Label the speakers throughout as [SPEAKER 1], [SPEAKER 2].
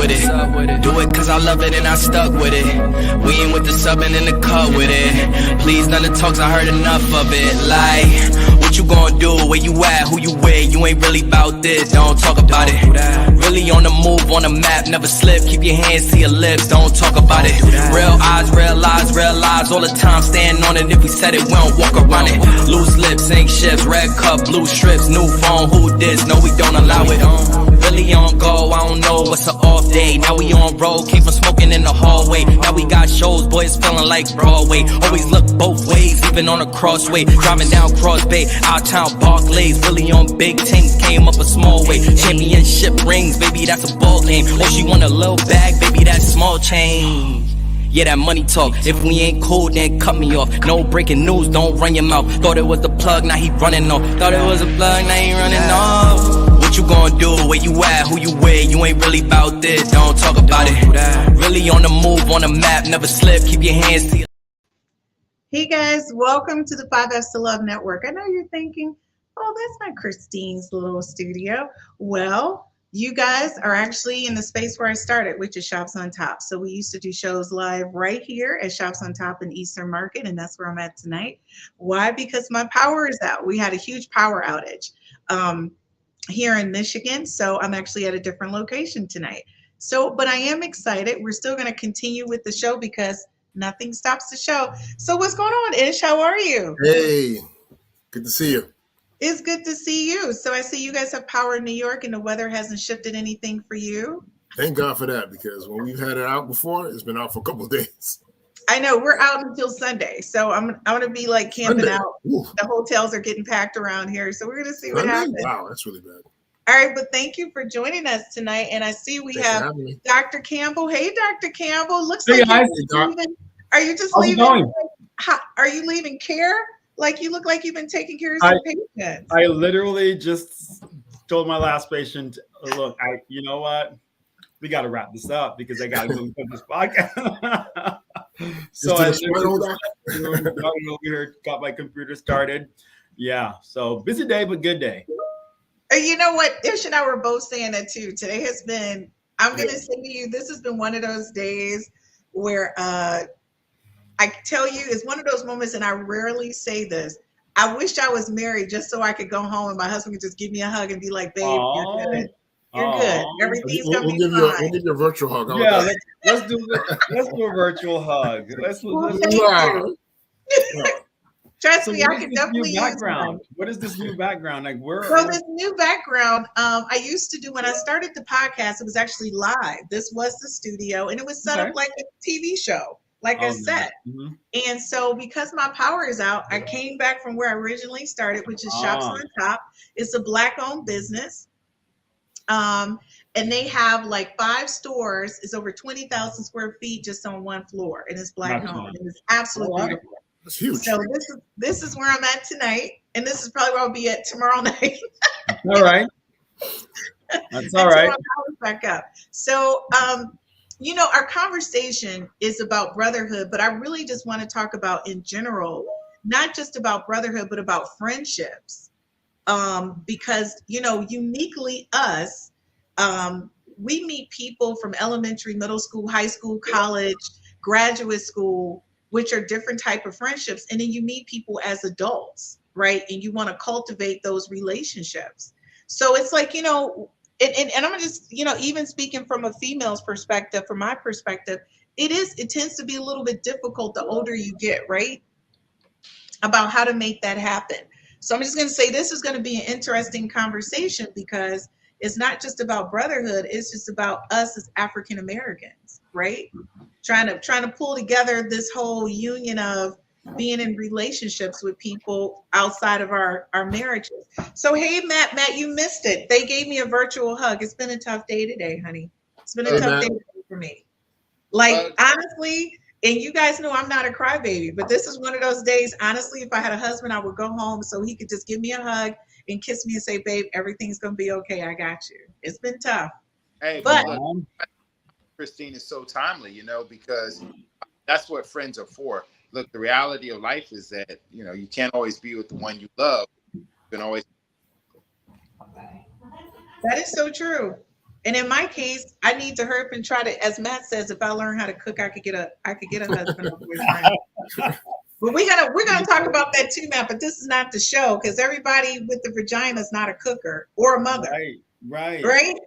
[SPEAKER 1] with it. Do it cause I love it and I stuck with it. We ain't with the subbing in the cut with it. Please, none of the talks, I heard enough of it. Like, what you gonna do? Where you at? Who you with? You ain't really about this, don't talk about it. Really on the move, on the map, never slip. Keep your hands to your lips, don't talk about it. Real eyes, real lies all the time. Stand on it, if we said it, we don't walk around it. Loose lips, ain't shifts, red cup, blue strips, new phone, who this? No, we don't allow it. Really on go, I don't know what's an off day. Now we on road, came from smoking in the hallway. Now we got shows, boys feeling like Broadway. Always look both ways, even on a crossway. Driving down Cross Bay, out town Barclays. Really on big things, came up a small way. Championship rings, baby, that's a ball game. Oh, she want a little bag, baby, that's small change. Yeah, that money talk. If we ain't cool, then cut me off. No breaking news, don't run your mouth. Thought it was the plug, now he running off. Thought it was a plug, now he running off. What you gonna do? Where you at? Who you with? You ain't really about this, don't talk about it. Really on the move, on the map, never slip. Keep your hands to your...
[SPEAKER 2] Hey guys, welcome to the 5Fs to Love Network. I know you're thinking, oh, that's not Christine's little studio. Well, you guys are actually in the space where I started, which is Shops on Top. So we used to do shows live right here at Shops on Top in Eastern Market, and that's where I'm at tonight. Why? Because my power is out. We had a huge power outage here in Michigan, so I'm actually at a different location tonight. So, but I am excited. We're still going to continue with the show because nothing stops the show. So what's going on, Ish? How are you?
[SPEAKER 3] Hey, good to see you.
[SPEAKER 2] It's good to see you. So I see you guys have power in New York and the weather hasn't shifted anything for you.
[SPEAKER 3] Thank God for that, because when we've had it out before, it's been out for a couple of days.
[SPEAKER 2] I know, we're out until Sunday. So I'm gonna be like camping
[SPEAKER 3] Sunday.
[SPEAKER 2] out.
[SPEAKER 3] Ooh.
[SPEAKER 2] The hotels are getting packed around here. So we're gonna see what
[SPEAKER 3] Sunday?
[SPEAKER 2] happens.
[SPEAKER 3] Wow, that's really bad.
[SPEAKER 2] All right, but thank you for joining us tonight. And I see we
[SPEAKER 3] Thanks for
[SPEAKER 2] have
[SPEAKER 3] having me.
[SPEAKER 2] Dr. Campbell. Hey, Dr. Campbell. Looks
[SPEAKER 4] Hey,
[SPEAKER 2] like
[SPEAKER 4] guys.
[SPEAKER 2] you're leaving. Are you just
[SPEAKER 4] How's it
[SPEAKER 2] leaving?
[SPEAKER 4] going?
[SPEAKER 2] Are you leaving care? Like you look like you've been taking care of some patients.
[SPEAKER 4] I literally just told my last patient, look, you know what? We got to wrap this up because I got to go put this podcast. So I over here, got my computer started. Yeah, so busy day, but good day.
[SPEAKER 2] You know what? Ish and I were both saying that too. Today has been, I'm going to say to you, this has been one of those days where I tell you, it's one of those moments, and I rarely say this. I wish I was married just so I could go home and my husband could just give me a hug and be like, babe, you're good. You're good. Everything's going to be fine.
[SPEAKER 3] We'll give you a virtual hug.
[SPEAKER 4] Yeah, let's do a virtual hug.
[SPEAKER 2] Trust me, I can definitely use
[SPEAKER 4] background. What is this new background? Like
[SPEAKER 2] this new background, I used to do when I started the podcast, it was actually live. This was the studio, and it was set up like a TV show. Like I said. Mm-hmm. And so because my power is out, I came back from where I originally started, which is Shops on Top. It's a Black-owned business. And they have like 5 stores. It's over 20,000 square feet just on one floor. And it's Black-owned. And it's absolutely beautiful.
[SPEAKER 3] That's huge.
[SPEAKER 2] So this is where I'm at tonight. And this is probably where I'll be at tomorrow night.
[SPEAKER 4] All right. That's all right.
[SPEAKER 2] Back up. So, you know, our conversation is about brotherhood, but I really just want to talk about in general, not just about brotherhood, but about friendships. Because, you know, uniquely us, we meet people from elementary, middle school, high school, college, graduate school, which are different type of friendships. And then you meet people as adults, right? And you want to cultivate those relationships. So it's like, you know, and I'm just, you know, even speaking from a female's perspective, from my perspective, it tends to be a little bit difficult the older you get, right? About how to make that happen. So I'm just going to say this is going to be an interesting conversation because it's not just about brotherhood. It's just about us as African Americans, right? Trying to pull together this whole union of being in relationships with people outside of our marriages. So, hey, Matt, you missed it. They gave me a virtual hug. It's been a tough day today, honey. It's been a tough day for me. Like, honestly, and you guys know I'm not a crybaby, but this is one of those days, honestly, if I had a husband, I would go home so he could just give me a hug and kiss me and say, babe, everything's going to be okay. I got you. It's been tough.
[SPEAKER 5] Hey, but Christine is so timely, you know, because that's what friends are for. Look, the reality of life is that, you know, you can't always be with the one you love. You can always.
[SPEAKER 2] That is so true. And in my case, I need to hurry up and try to, as Matt says, if I learn how to cook, I could get a husband or boyfriend. But we're gonna talk about that too, Matt. But this is not the show because everybody with the vagina is not a cooker or a mother.
[SPEAKER 4] Right.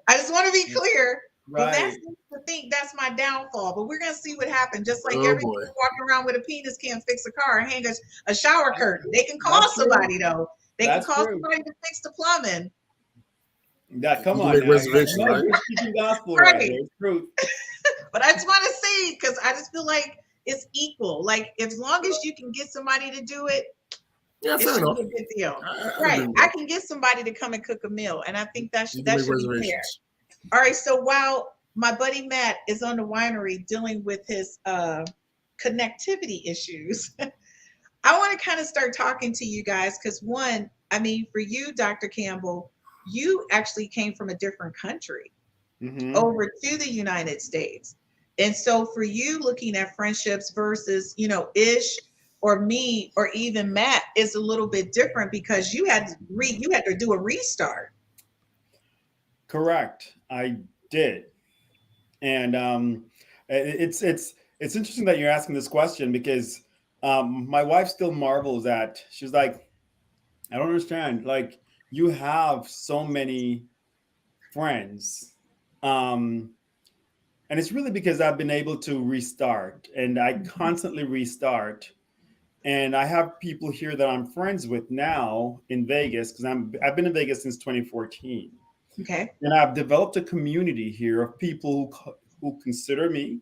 [SPEAKER 2] I just want to be clear. But
[SPEAKER 4] Right.
[SPEAKER 2] that's the thing. That's my downfall. But we're gonna see what happens. Just like everybody walking around with a penis can't fix a car and hang a shower curtain. They can call somebody though. They can call somebody to fix the plumbing.
[SPEAKER 4] Yeah, come on.
[SPEAKER 3] Reservations, right?
[SPEAKER 4] Gospel,
[SPEAKER 2] right.
[SPEAKER 4] Truth.
[SPEAKER 2] But I just want to say, because I just feel like it's equal. Like, as long as you can get somebody to do it,
[SPEAKER 3] yeah, fair enough.
[SPEAKER 2] A good deal. Right. I can get somebody to come and cook a meal. And I think that should be fair. All right. So while my buddy Matt is on the winery dealing with his connectivity issues, I want to kind of start talking to you guys because one, I mean, for you, Dr. Campbell, you actually came from a different country over to the United States. And so for you looking at friendships versus, Ish or me or even Matt is a little bit different because you had to do a restart.
[SPEAKER 4] Correct. I did. And it's interesting that you're asking this question because my wife still marvels at, she's like, I don't understand. Like, you have so many friends. And it's really because I've been able to restart and I constantly restart. And I have people here that I'm friends with now in Vegas because I've been in Vegas since 2014.
[SPEAKER 2] Okay.
[SPEAKER 4] And I've developed a community here of people who consider me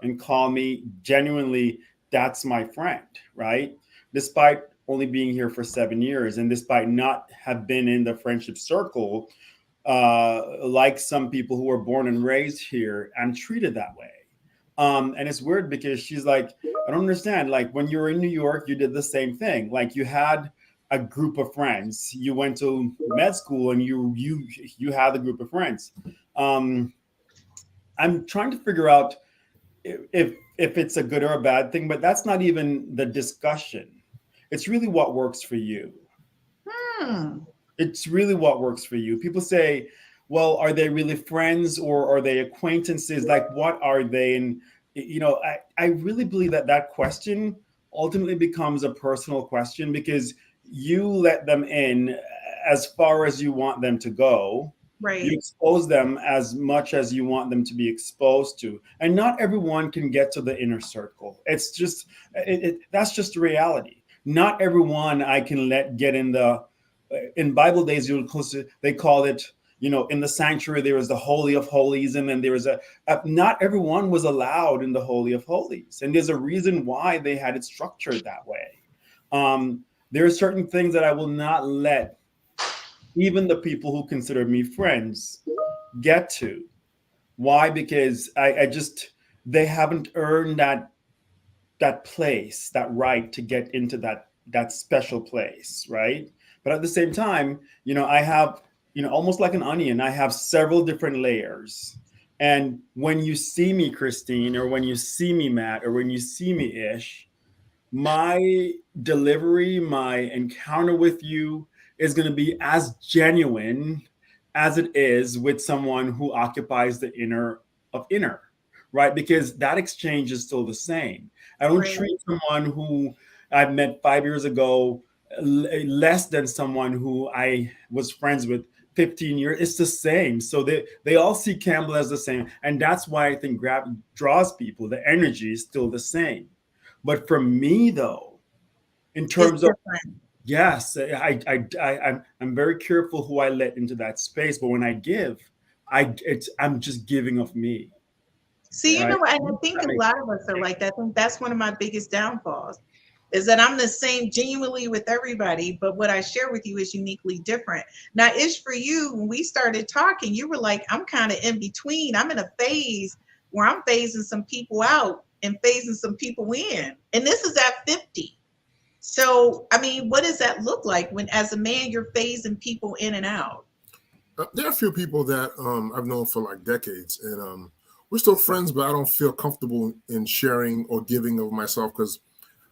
[SPEAKER 4] and call me genuinely, that's my friend, right? Despite only being here for 7 years and despite not have been in the friendship circle, like some people who were born and raised here, I'm treated that way. And it's weird because she's like, I don't understand. Like when you were in New York, you did the same thing. Like you had a group of friends. You went to med school and you had a group of friends. I'm trying to figure out if it's a good or a bad thing, but that's not even the discussion. It's really what works for you. It's really what works for you. People say, well, are they really friends or are they acquaintances? Like, what are they? And, I really believe that question ultimately becomes a personal question because you let them in as far as you want them to go.
[SPEAKER 2] Right.
[SPEAKER 4] You expose them as much as you want them to be exposed to. And not everyone can get to the inner circle. It's just, that's just the reality. Not everyone I can let get in Bible days, they call it, in the sanctuary, there was the Holy of Holies. And then there was not everyone was allowed in the Holy of Holies. And there's a reason why they had it structured that way. There are certain things that I will not let even the people who consider me friends get to. Why? Because they haven't earned that place, that right to get into that special place, right? But at the same time, I have, almost like an onion, I have several different layers. And when you see me, Christine, or when you see me, Matt, or when you see me, Ish, my delivery, my encounter with you is going to be as genuine as it is with someone who occupies the inner of inner, right? Because that exchange is still the same. I don't treat someone who I met 5 years ago less than someone who I was friends with 15 years. It's the same. So they all see Campbell as the same. And that's why I think draws people. The energy is still the same. But for me, though, in terms of, yes, I'm very careful who I let into that space. But when I give, I'm just giving of me.
[SPEAKER 2] See, right? And I think a lot of us are like that. I think that's one of my biggest downfalls is that I'm the same genuinely with everybody, but what I share with you is uniquely different. Now, Ish, for you, when we started talking, you were like, I'm kind of in between. I'm in a phase where I'm phasing some people out and phasing some people in. And this is at 50. So, I mean, what does that look like when, as a man, you're phasing people in and out?
[SPEAKER 3] There are a few people that I've known for like decades, and we're still friends, but I don't feel comfortable in sharing or giving of myself because,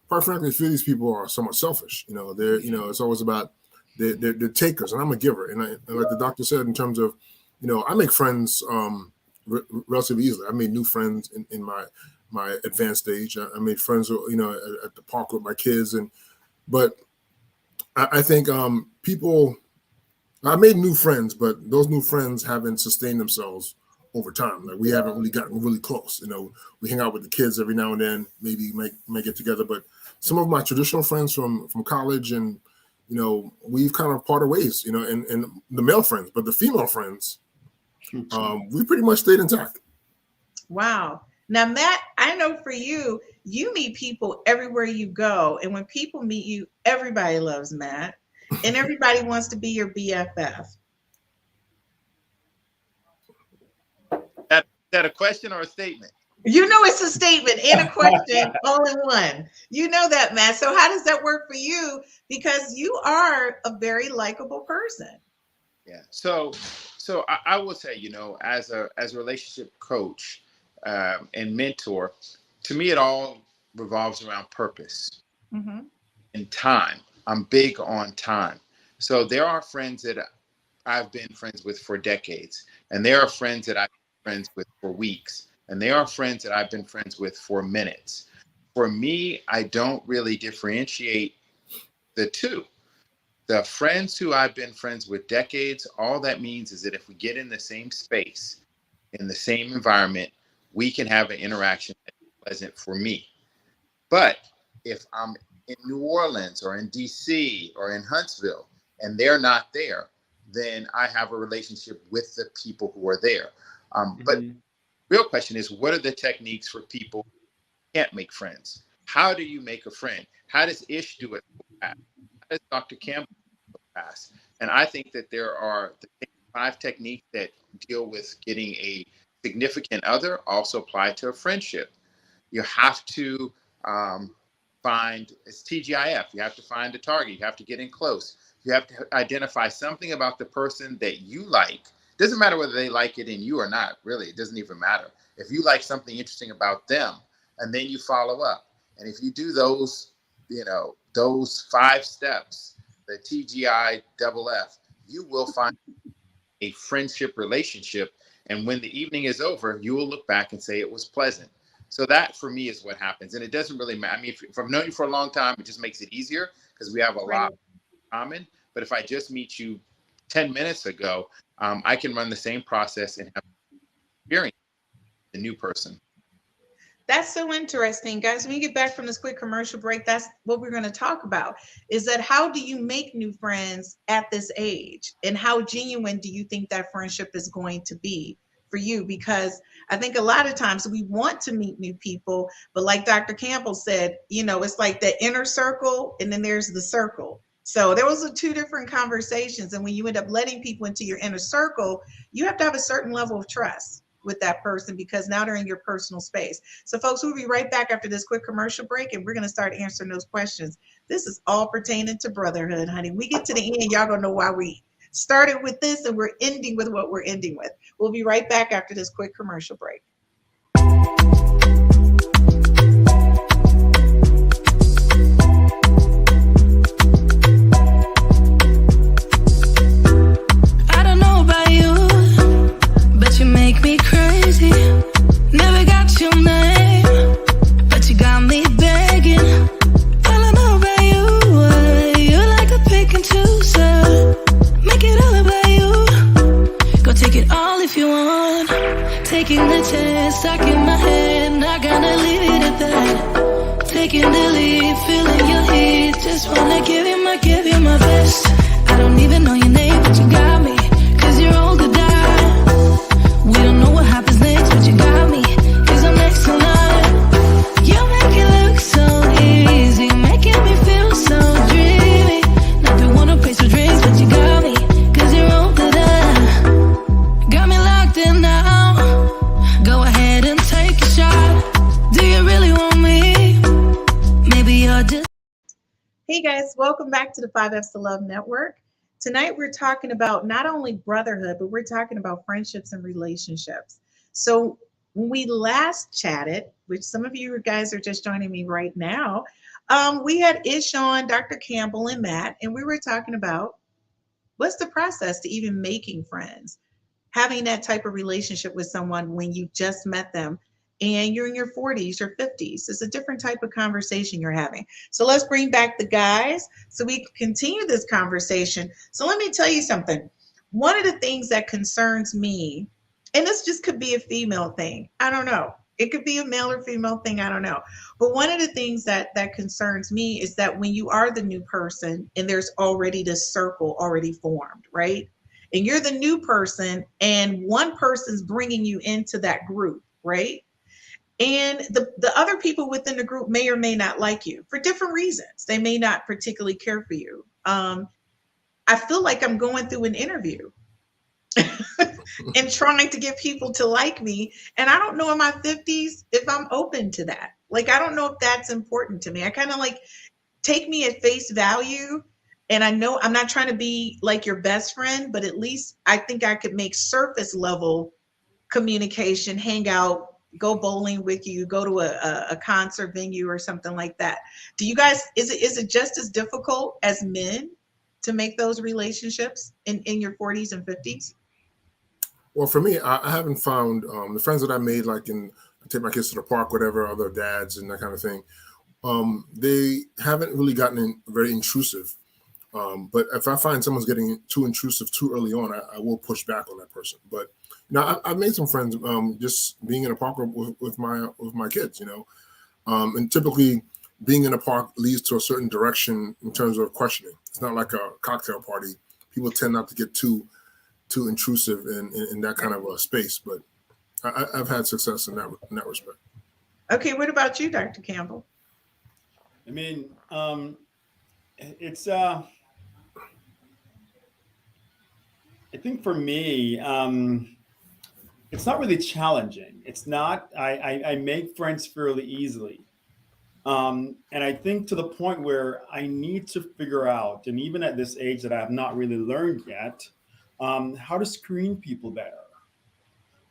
[SPEAKER 3] quite frankly, I feel these people are somewhat selfish. They're, it's always about they're takers, and I'm a giver. And like the doctor said, in terms of I make friends relatively easily. I made new friends in my advanced stage. I made friends, at the park with my kids, but I think I made new friends, but those new friends haven't sustained themselves over time. Like we haven't really gotten really close. We hang out with the kids every now and then, maybe might get together. But some of my traditional friends from college, and we've kind of parted ways. And the male friends, but the female friends, we pretty much stayed intact.
[SPEAKER 2] Wow. Now, Matt, I know for you, you meet people everywhere you go, and when people meet you, everybody loves Matt, and everybody wants to be your BFF.
[SPEAKER 5] Is that a question or a statement?
[SPEAKER 2] It's a statement and a question all in one. You know that, Matt. So how does that work for you? Because you are a very likable person.
[SPEAKER 5] Yeah. So I will say, as a relationship coach and mentor, to me, it all revolves around purpose and time. I'm big on time. So there are friends that I've been friends with for decades, and there are friends that I've been friends with for weeks, and there are friends that I've been friends with for minutes. For me, I don't really differentiate the two. The friends who I've been friends with decades, all that means is that if we get in the same space, in the same environment, we can have an interaction that's pleasant for me. But if I'm in New Orleans or in DC or in Huntsville and they're not there, then I have a relationship with the people who are there. But the real question is, what are the techniques for people who can't make friends? How do you make a friend? How does Ish do it? How does Dr. Campbell pass? And I think that there are the 5 techniques that deal with getting a significant other also apply to a friendship. You have to find, it's TGIF, you have to find a target, you have to get in close. You have to identify something about the person that you like. Doesn't matter whether they like it in you or not, really, it doesn't even matter. If you like something interesting about them, and then you follow up. And if you do those, those 5 steps, the TGIFF, you will find a friendship relationship. And when the evening is over, you will look back and say it was pleasant. So that for me is what happens. And it doesn't really matter. I mean, if I've known you for a long time, it just makes it easier because we have a lot in common. But if I just meet you 10 minutes ago, I can run the same process and have experience the new person.
[SPEAKER 2] That's so interesting, guys. When we get back from this quick commercial break, that's what we're going to talk about, is that how do you make new friends at this age? And how genuine do you think that friendship is going to be for you? Because I think a lot of times we want to meet new people, but like Dr. Campbell said, it's like the inner circle and then there's the circle. So there was 2 different conversations. And when you end up letting people into your inner circle, you have to have a certain level of trust with that person because now they're in your personal space. So folks, we'll be right back after this quick commercial break, and we're going to start answering those questions. This is all pertaining to brotherhood, honey. We get to the end, y'all gonna know why we started with this and we're ending with what we're ending with. We'll be right back after this quick commercial break.
[SPEAKER 6] Never got your name, but you got me begging. All I know about you, you like to pick and choose, make it all about you. Go take it all if you want. Taking the chance, stuck in my head, not gonna leave it at that. Taking the lead, feeling your heat, just wanna give you my best. I don't even know your name, but you got me, 'cause you're old to die. We don't know what happens next, but you got me, 'cause I'm next to none. You make it look so easy, making me feel so dreamy. Not the one to pay for drinks, but you got me, 'cause you're old to die. Got me locked in now. Go ahead and take a shot. Do you really want me? Maybe you're just...
[SPEAKER 2] Hey guys, welcome back to the 5Fs to Love Network. Tonight we're talking about not only brotherhood, but we're talking about friendships and relationships. So when we last chatted, which some of you guys are just joining me right now, we had Ish on, Dr. Campbell and Matt, and we were talking about what's the process to even making friends. having that type of relationship with someone when you just met them and you're in your 40s or 50s. It's a different type of conversation you're having. So let's bring back the guys so we can continue this conversation. So let me tell you something. One of the things that concerns me, and this just could be a female thing, I don't know. It could be a male or female thing, I don't know. But one of the things that concerns me is that when you are the new person and there's already this circle already formed, right? And you're the new person and one person's bringing you into that group, right? And the other people within the group may or may not like you for different reasons. They may not particularly care for you. I feel like I'm going through an interview and trying to get people to like me. And I don't know in my 50s if I'm open to that. Like, I don't know if that's important to me. I kind of like take me at face value. And I know I'm not trying to be like your best friend, but at least I think I could make surface level communication, hang out, go bowling with you, go to a concert venue or something like that. Do you guys, is it just as difficult as men to make those relationships in your 40s and 50s?
[SPEAKER 3] Well, for me, I haven't found the friends that I made, like I take my kids to the park, whatever, other dads and that kind of thing. They haven't really gotten very intrusive. But if I find someone's getting too intrusive too early on, I will push back on that person. But I've made some friends just being in a park with my kids, and typically being in a park leads to a certain direction in terms of questioning. It's not like a cocktail party. People tend not to get too intrusive in that kind of a space, but I've had success in that respect.
[SPEAKER 2] Okay, what about you, Dr. Campbell?
[SPEAKER 4] I mean, it's I think for me, it's not really challenging. It's not. I make friends fairly easily, and I think to the point where I need to figure out, and even at this age that I have not really learned yet, how to screen people better.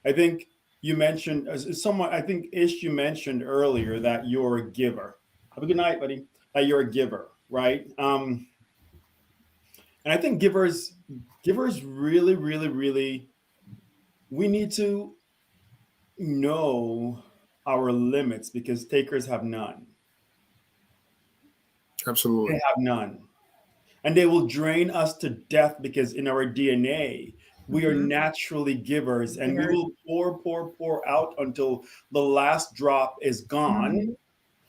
[SPEAKER 4] I think you mentioned I think Ish, you mentioned earlier that you're a giver. Have a good night, buddy. That you're a giver, right? And I think givers really, really, really, we need to know our limits because takers have none.
[SPEAKER 3] Absolutely.
[SPEAKER 4] They have none. And they will drain us to death because in our DNA, we are naturally givers and we will pour out until the last drop is gone.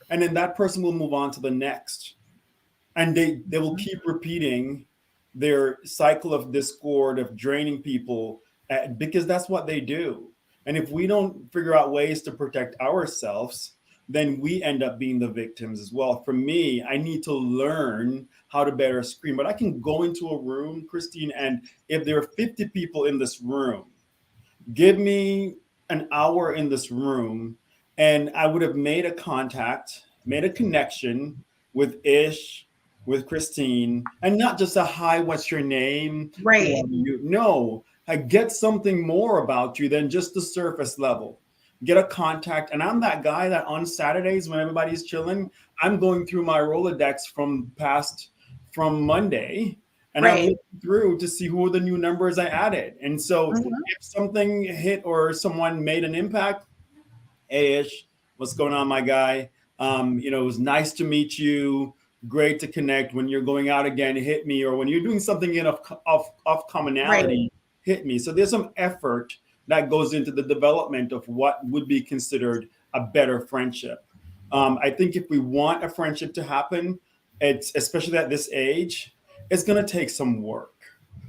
[SPEAKER 4] And then that person will move on to the next. And they will keep repeating their cycle of discord, of draining people, because that's what they do. And if we don't figure out ways to protect ourselves, then we end up being the victims as well. For me, I need to learn how to better screen. But I can go into a room, Christine, and if there are 50 people in this room, give me an hour in this room, and I would have made a contact, made a connection with Ish, with Christine, and not just a hi, what's your name?
[SPEAKER 2] Right.
[SPEAKER 4] No, I get something more about you than just the surface level. Get a contact. And I'm that guy that on Saturdays when everybody's chilling, I'm going through my Rolodex from Monday, and I'm looking through to see who are the new numbers I added. And so if something hit or someone made an impact, hey Ish, what's going on, my guy? It was nice to meet you. Great to connect. When you're going out again, hit me. Or when you're doing something of commonality, hit me. So there's some effort that goes into the development of what would be considered a better friendship. I think if we want a friendship to happen, it's especially at this age, it's going to take some work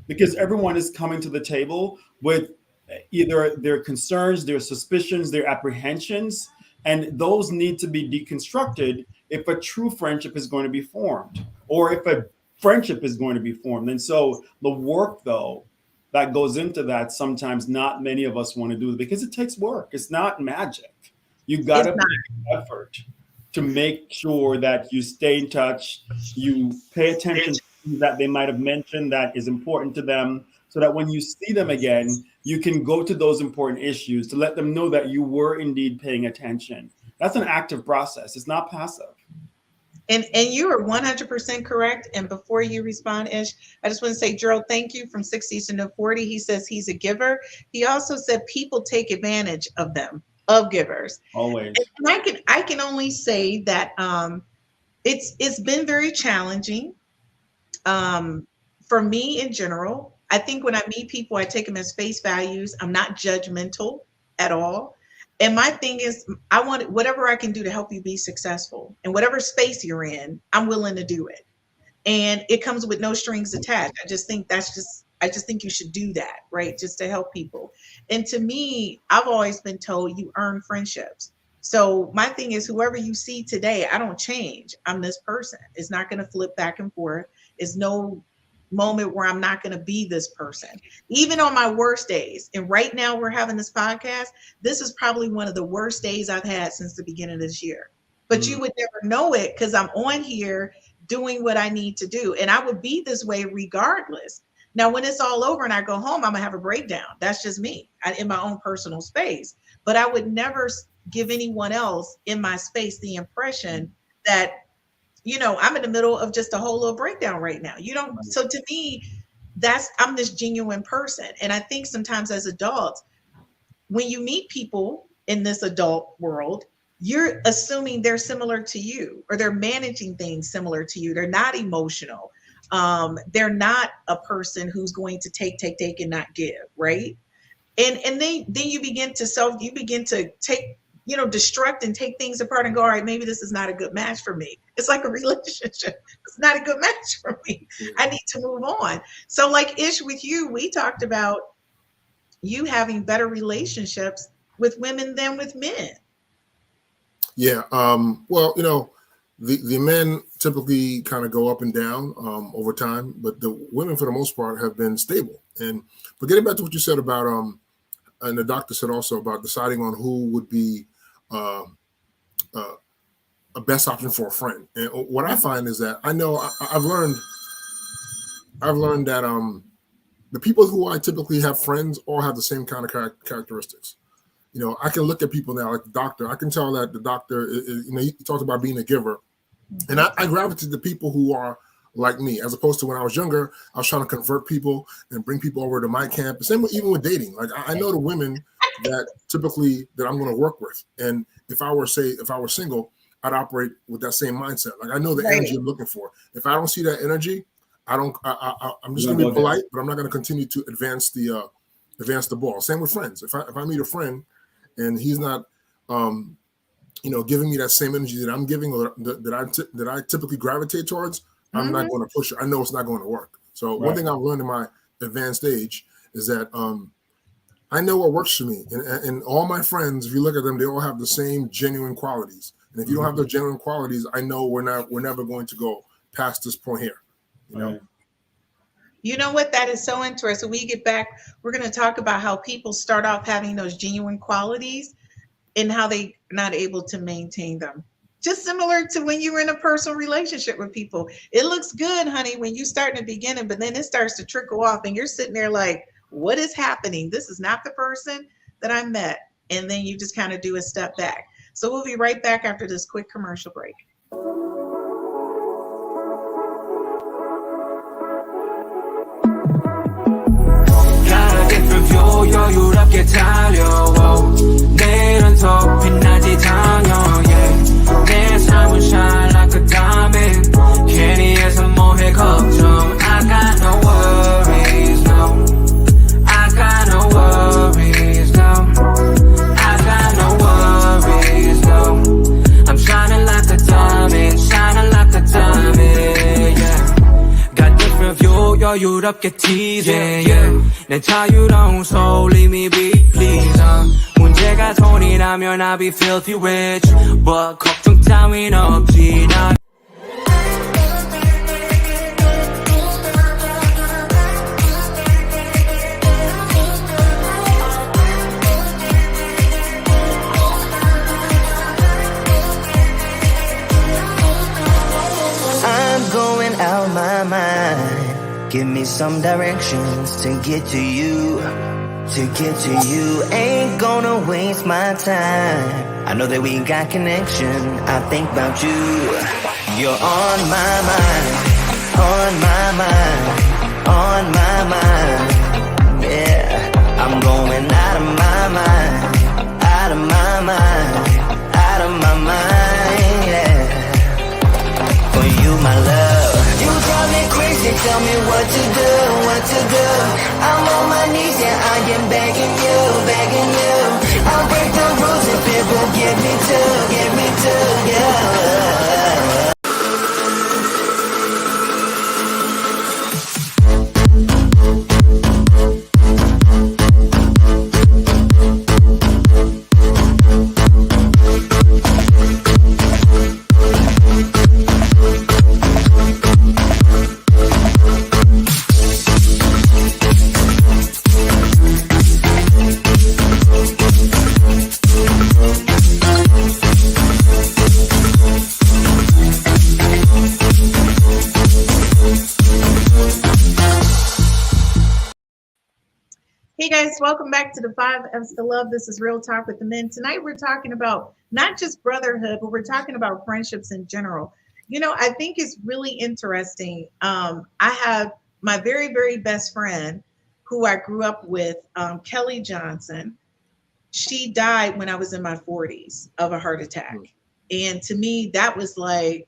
[SPEAKER 4] because everyone is coming to the table with either their concerns, their suspicions, their apprehensions, and those need to be deconstructed if a true friendship is going to be formed or if a friendship is going to be formed. And so the work, though, that goes into that, sometimes not many of us want to do because it takes work. It's not magic. You got to make an effort to make sure that you stay in touch, you pay attention to things that they might have mentioned that is important to them, so that when you see them again, you can go to those important issues to let them know that you were indeed paying attention. That's an active process. It's not passive.
[SPEAKER 2] And you are 100% correct. And before you respond, Ish, I just want to say, Gerald, thank you from 60s to no 40. He says he's a giver. He also said people take advantage of them, of givers.
[SPEAKER 4] Always.
[SPEAKER 2] And I can only say that it's been very challenging for me in general. I think when I meet people, I take them as face values. I'm not judgmental at all. And my thing is, I want whatever I can do to help you be successful. And whatever space you're in, I'm willing to do it. And it comes with no strings attached. I just think you should do that, right? Just to help people. And to me, I've always been told you earn friendships. So my thing is, whoever you see today, I don't change. I'm this person. It's not going to flip back and forth. It's no moment where I'm not going to be this person, even on my worst days. And right now we're having this podcast. This is probably one of the worst days I've had since the beginning of this year, but you would never know it because I'm on here doing what I need to do. And I would be this way regardless. Now, when it's all over and I go home, I'm gonna have a breakdown. That's just me in my own personal space, but I would never give anyone else in my space the impression that, you know, I'm in the middle of just a whole little breakdown right now. You don't. So to me, I'm this genuine person. And I think sometimes as adults, when you meet people in this adult world, you're assuming they're similar to you or they're managing things similar to you. They're not emotional. They're not a person who's going to take and not give, right? And then you begin to take, you know, destruct and take things apart and go, all right, maybe this is not a good match for me. It's like a relationship. It's not a good match for me. I need to move on. So like Ish, with you, we talked about you having better relationships with women than with men.
[SPEAKER 3] Yeah. Well, you know, the men typically kind of go up and down over time, but the women for the most part have been stable. But getting back to what you said about, and the doctor said also about deciding on who would be a best option for a friend. And what I find is that I know I've learned that the people who I typically have friends all have the same kind of characteristics. You know, I can look at people now, like the doctor. I can tell that the doctor is, you know, he talks about being a giver, and I gravitate to people who are like me, as opposed to when I was younger. I was trying to convert people and bring people over to my camp. Same with, even with dating. Like I know the women that typically that I'm going to work with, and if I were single, I'd operate with that same mindset. Like I know the energy I'm looking for. If I don't see that energy, I'm just going to be polite, but I'm not going to continue to advance the ball. Same with friends. If I meet a friend and he's not, you know, giving me that same energy that I'm giving or that I typically gravitate towards, I'm not going to push it. I know it's not going to work. So one thing I've learned in my advanced age is that I know what works for me. And all my friends, if you look at them, they all have the same genuine qualities. And if you don't have those genuine qualities, I know we're never going to go past this point here. You know?
[SPEAKER 2] You know what? That is so interesting. When we get back, we're going to talk about how people start off having those genuine qualities and how they're not able to maintain them. Just similar to when you were in a personal relationship with people. It looks good, honey, when you start in the beginning, but then it starts to trickle off and you're sitting there like, what is happening? This is not the person that I met. And then you just kind of do a step back. So we'll be right back after this quick commercial break.
[SPEAKER 7] 여유롭게 달려와 내일은 더 빛나지 당연히 내 삶은 shine like a diamond 괜히 해서 뭐해 걱정 I got no worries no I got no worries no I got no worries no I'm shining like a diamond yeah got different view 여유롭게 tease yeah 내 자유로운 soul leave me be please 문제가 돈이 나면 I'll be filthy rich but 걱정 따윈 없지 나
[SPEAKER 8] I'm going out my mind Give me some directions to get to you. Ain't gonna waste my time. I know that we got connection. I think about you. You're on my mind, on my mind, on my mind. Yeah, I'm going out of my mind, out of my mind, out of my mind. Yeah, for you, my love. You drive me crazy, tell me what to do, what to do. I'm on my knees, yeah, I am begging you, begging you. I'll break the rules if it will get me to, yeah.
[SPEAKER 2] Hey guys, welcome back to the 5 F's to Love. This is Real Talk with the Men. Tonight we're talking about not just brotherhood, but we're talking about friendships in general. You know, I think it's really interesting. I have my very, very best friend who I grew up with, Kelly Johnson. She died when I was in my 40s of a heart attack. And to me, that was like,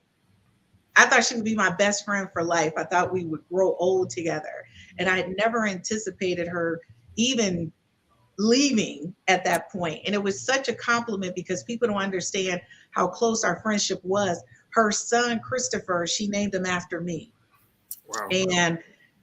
[SPEAKER 2] I thought she would be my best friend for life. I thought we would grow old together. And I had never anticipated her even leaving at that point. And it was such a compliment because people don't understand how close our friendship was. Her son, Christopher, she named him after me.
[SPEAKER 3] Wow.
[SPEAKER 2] And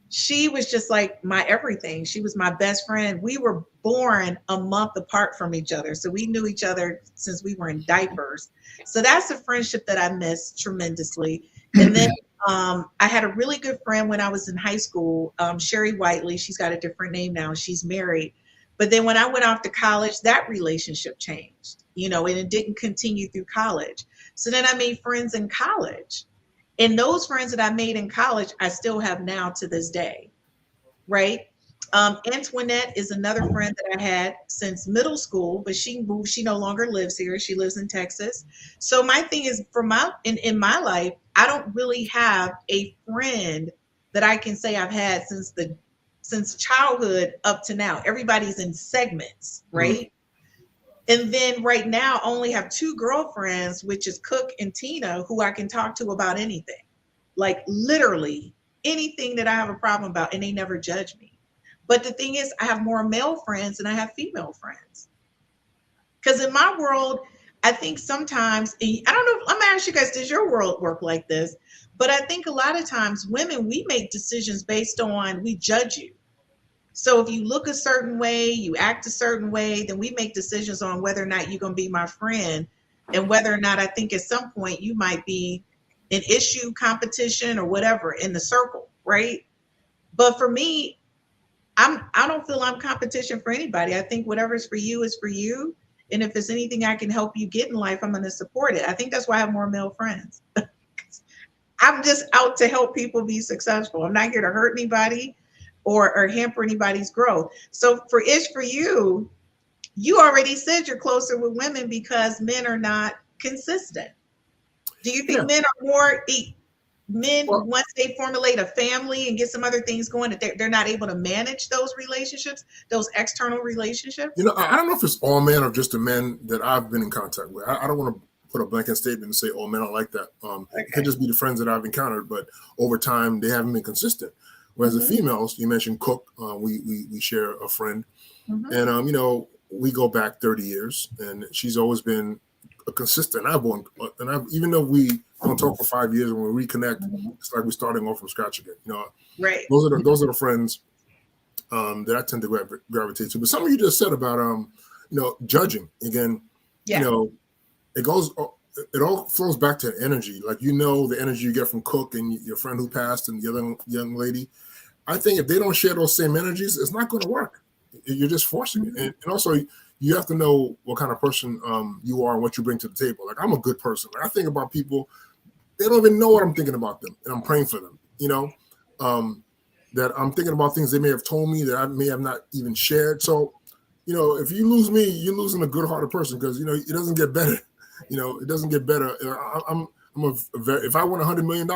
[SPEAKER 2] she was just like my everything. She was my best friend. We were born a month apart from each other. So we knew each other since we were in diapers. So that's a friendship that I miss tremendously. And then I had a really good friend when I was in high school, Sherry Whiteley. She's got a different name now. She's married. But then when I went off to college, that relationship changed, you know, and it didn't continue through college. So then I made friends in college. And those friends that I made in college, I still have now to this day, right? Antoinette is another friend that I had since middle school, but she moved. She no longer lives here. She lives in Texas. So my thing is, in my life, I don't really have a friend that I can say I've had since childhood up to now. Everybody's in segments, right? Mm-hmm. And then right now, I only have 2 girlfriends, which is Cook and Tina, who I can talk to about anything, like literally anything that I have a problem about, and they never judge me. But the thing is, I have more male friends than I have female friends. Because in my world, I think sometimes, I don't know, I'm gonna ask you guys, does your world work like this? But I think a lot of times women, we make decisions based on, we judge you. So if you look a certain way, you act a certain way, then we make decisions on whether or not you're gonna be my friend, and whether or not I think at some point you might be an issue, competition, or whatever in the circle, right? But for me, I don't feel I'm competition for anybody. I think whatever's for you is for you. And if there's anything I can help you get in life, I'm going to support it. I think that's why I have more male friends. I'm just out to help people be successful. I'm not here to hurt anybody or hamper anybody's growth. So for Ish, for you, you already said you're closer with women because men are not consistent. Do you think men are more once they formulate a family and get some other things going, that they're not able to manage those relationships, those external relationships?
[SPEAKER 3] You know, I don't know if it's all men or just the men that I've been in contact with. I don't want to put a blanket statement and say, oh, men are like that. It could just be the friends that I've encountered, but over time, they haven't been consistent. Whereas the females, you mentioned Cook, we share a friend. And, you know, we go back 30 years, and she's always been a consistent. Even though we don't talk for 5 years, when we reconnect, it's like we're starting off from scratch again. You know,
[SPEAKER 2] right?
[SPEAKER 3] Those are the friends that I tend to gravitate to. But something you just said about you know, judging again. You know, it all flows back to energy. Like, you know, the energy you get from Cook and your friend who passed and the other young lady. I think if they don't share those same energies, it's not going to work. You're just forcing it. And also, you have to know what kind of person you are and what you bring to the table. Like, I'm a good person. Like, I think about people, they don't even know what I'm thinking about them, and I'm praying for them, you know, that I'm thinking about things they may have told me that I may have not even shared. So if you lose me, you're losing a good-hearted person, because it doesn't get better. It doesn't get better. If I won $100 million,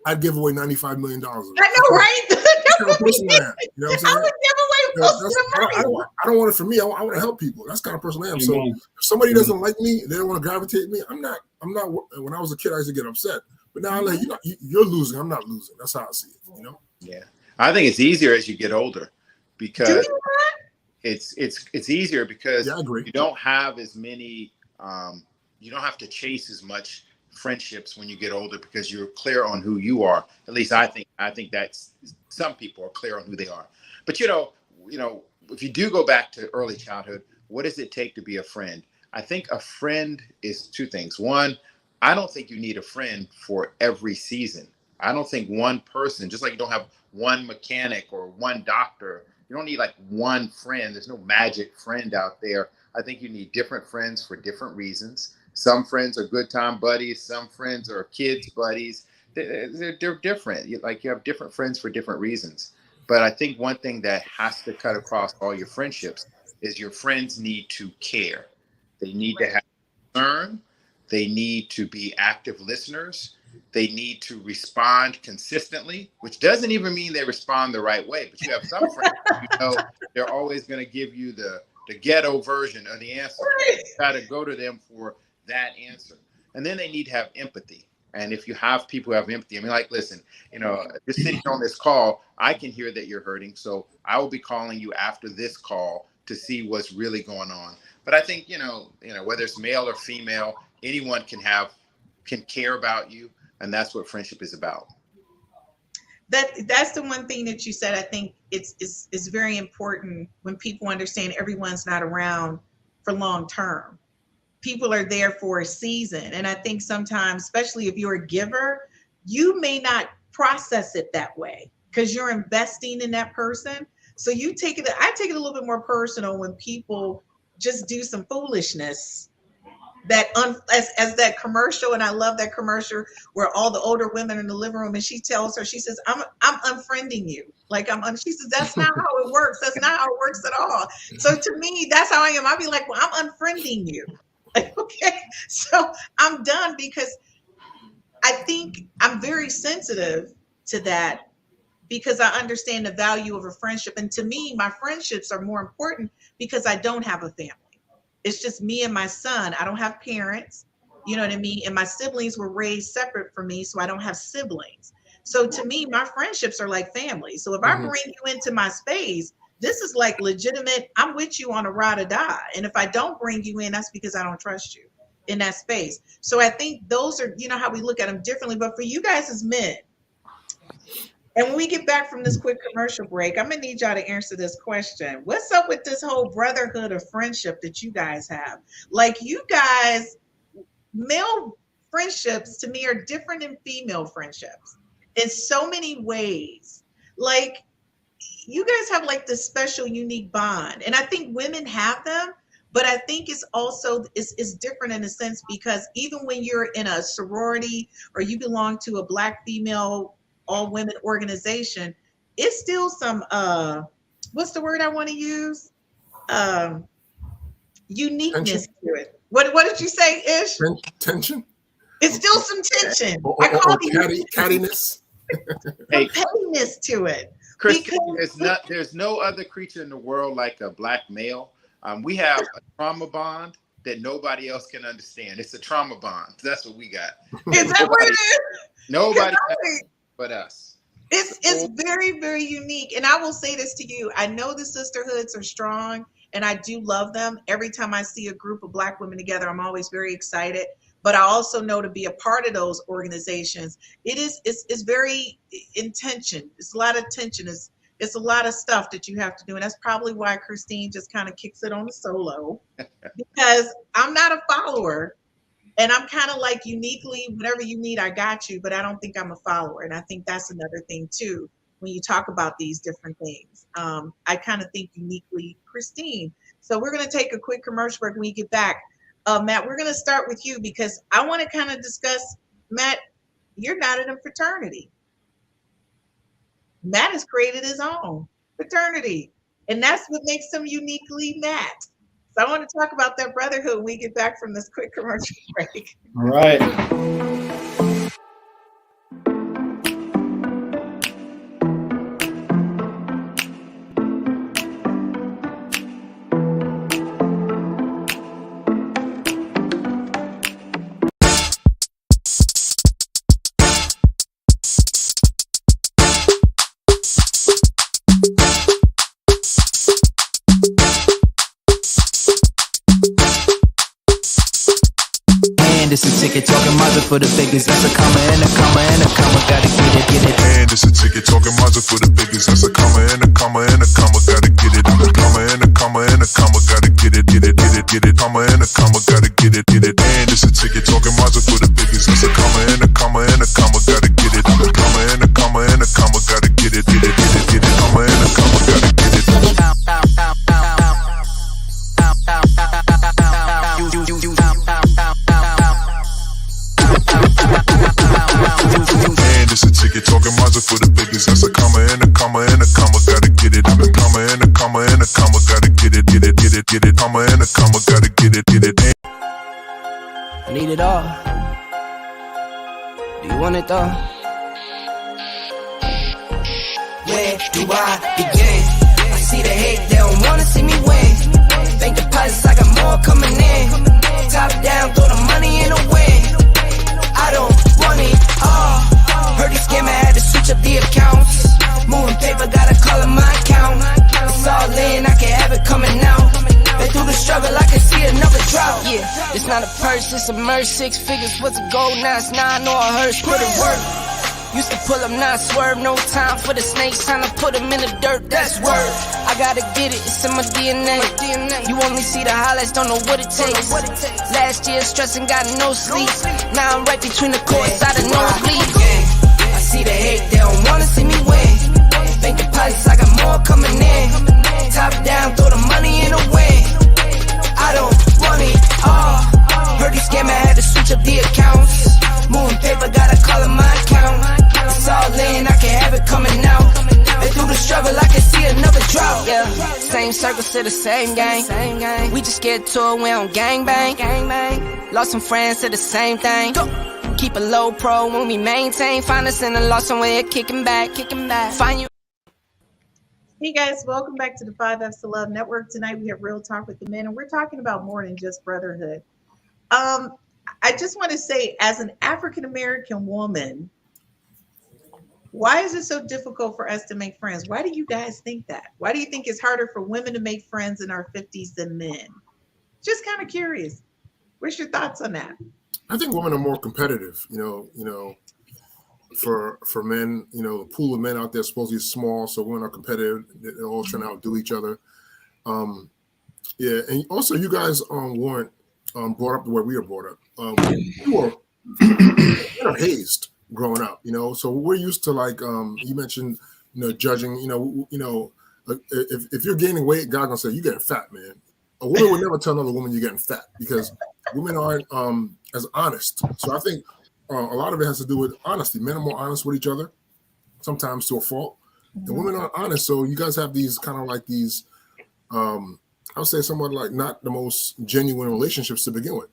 [SPEAKER 3] I'd give away $95 million.
[SPEAKER 2] I know, right?
[SPEAKER 3] That's the kind of person I am. You know what I'm saying?
[SPEAKER 2] I would give away most of the money.
[SPEAKER 3] I don't want it for me. I want to help people. That's the kind of person I am. So if somebody doesn't like me, they don't want to gravitate me. I'm not. When I was a kid, I used to get upset. But now I'm like, you're losing. I'm not losing. That's how I see it.
[SPEAKER 5] Yeah, I think it's easier as you get older, because it's easier because
[SPEAKER 3] I agree.
[SPEAKER 5] You don't have as many. You don't have to chase as much friendships when you get older, because you're clear on who you are. At least I think that's, some people are clear on who they are. But if you do go back to early childhood, what does it take to be a friend? I think a friend is two things. One, I don't think you need a friend for every season. I don't think one person, just like you don't have one mechanic or one doctor, you don't need like one friend. There's no magic friend out there. I think you need different friends for different reasons. Some friends are good time buddies. Some friends are kids buddies. They're different. Like, you have different friends for different reasons. But I think one thing that has to cut across all your friendships is your friends need to care. They need to have concern. They need to be active listeners. They need to respond consistently, which doesn't even mean they respond the right way. But you have some friends, they're always going to give you the ghetto version of the answer. You got to go to them for that answer. And then they need to have empathy. And if you have people who have empathy, I mean, like, listen, just sitting on this call, I can hear that you're hurting. So I will be calling you after this call to see what's really going on. But I think, whether it's male or female, anyone can care about you. And that's what friendship is about.
[SPEAKER 2] That's the one thing that you said. I think it's very important when people understand everyone's not around for long term. People are there for a season. And I think sometimes, especially if you're a giver, you may not process it that way because you're investing in that person. So I take it a little bit more personal when people just do some foolishness. As that commercial, and I love that commercial where all the older women in the living room, and she tells her, she says, I'm unfriending you. She says, that's not how it works. That's not how it works at all. So to me, that's how I am. I'll be like, well, I'm unfriending you. Okay, so I'm done, because I think I'm very sensitive to that, because I understand the value of a friendship. And to me, my friendships are more important because I don't have a family. It's just me and my son. I don't have parents, you know what I mean? And my siblings were raised separate from me, so I don't have siblings. So to me, my friendships are like family. So if I bring you into my space, this is like legitimate. I'm with you on a ride or die. And if I don't bring you in, that's because I don't trust you in that space. So I think those are, how we look at them differently. But for you guys as men, and when we get back from this quick commercial break, I'm going to need y'all to answer this question. What's up with this whole brotherhood of friendship that you guys have? Like, you guys, male friendships to me are different than female friendships in so many ways. Like, you guys have like this special, unique bond. And I think women have them, but I think it's also, it's different in a sense, because even when you're in a sorority or you belong to a Black female all women organization, it's still some what's the word I want to use? Uniqueness to it. What did you say, Ish?
[SPEAKER 3] Tension.
[SPEAKER 2] It's still some tension.
[SPEAKER 3] Or cattiness.
[SPEAKER 2] Pettiness to it.
[SPEAKER 5] Christine, there's no other creature in the world like a Black male. We have a trauma bond that nobody else can understand. It's a trauma bond. That's what we got.
[SPEAKER 2] Is that what it is?
[SPEAKER 5] Nobody but us.
[SPEAKER 2] It's very, very unique. And I will say this to you. I know the sisterhoods are strong, and I do love them. Every time I see a group of Black women together, I'm always very excited. But I also know to be a part of those organizations, it's very intention. It's a lot of tension. It's a lot of stuff that you have to do. And that's probably why Christine just kind of kicks it on the solo, because I'm not a follower. And I'm kind of like, uniquely, whatever you need, I got you, but I don't think I'm a follower. And I think that's another thing too, when you talk about these different things. I kind of think uniquely Christine. So we're going to take a quick commercial break when we get back. Matt, we're going to start with you, because I want to kind of discuss, Matt, you're not in a fraternity. Matt has created his own fraternity. And that's what makes them uniquely Matt. So I want to talk about that brotherhood when we get back from this quick commercial break.
[SPEAKER 4] All right.
[SPEAKER 1] And it's a ticket talking Mazda for the biggest. That's a comma and a comma and a comma. Gotta get it.
[SPEAKER 9] And it's a ticket talking Mazda for the biggest. That's a comma and a comma and a comma. Gotta get it. A comma and a comma and a comma. Gotta get it. Comma and a comma. Gotta get it. And it's a ticket talking Mazda for the biggest. That's a comma and a comma and a comma. Gotta get it. A comma and a comma and a comma. Gotta get it. Comma and a comma. Gotta get it. And it's a ticket talking Mazda for the biggest. That's a comma and a comma and a comma. Gotta get it. A comma and a comma and a comma. Gotta get it. Comma and a comma. Gotta get it.
[SPEAKER 1] I need it all. Do you want it though?
[SPEAKER 8] Where do I begin? I see the hate, they don't wanna see me win. Bank deposits, I got more coming in. Top down, throw the money in the wind. I don't want it all. Heard the scammer had to switch up the accounts. Moving paper, gotta call it my account. It's all in, I can have it coming out. Been through the struggle, I can see another drought.
[SPEAKER 1] Yeah, it's not a purse, it's a merch. 6 figures was a gold, now it's 9 or a hearse. Put it work. Used to pull up, not swerve. No time for the snakes, time to put them in the dirt. That's word. I gotta get it, it's in my DNA. You only see the highlights, don't know what it takes. Last year stressing, got no sleep. Now I'm right between the courts, I done no sleep.
[SPEAKER 8] I see the hate, they don't wanna see me win. Bank deposits, I got more coming in. Top down, throw the money in the wind. I don't want it all. Heard the scammer had to switch up the accounts. Moving paper, gotta call it my account. It's all in, I can have it coming out. Been through the struggle, I can see another drought.
[SPEAKER 1] Yeah, same circles to the same gang. We just get to it, we don't gangbang. Lost some friends to the same thing. Keep a low pro when we maintain. Find us in the lost somewhere, kicking back. Find you.
[SPEAKER 2] Hey guys, welcome back to the 5F's to Love Network. Tonight we have Real Talk with the Men, and we're talking about more than just brotherhood. I just want to say, as an African-American woman, why is it so difficult for us to make friends? Why do you guys think that? Why do you think it's harder for women to make friends in our 50s than men? Just kind of curious. What's your thoughts on that?
[SPEAKER 3] I think women are more competitive, for men, the pool of men out there supposedly is small, so women are competitive. They're all trying to outdo each other. Yeah, and also you guys weren't brought up the way we were brought up. We were hazed growing up, so we're used to, like, you mentioned, judging, if you're gaining weight, God's gonna say, you're getting fat, man. A woman would never tell another woman you're getting fat because women aren't as honest. So I think a lot of it has to do with honesty. Men are more honest with each other, sometimes to a fault. And women aren't honest. So you guys have these kind of like these, I would say somewhat like not the most genuine relationships to begin with,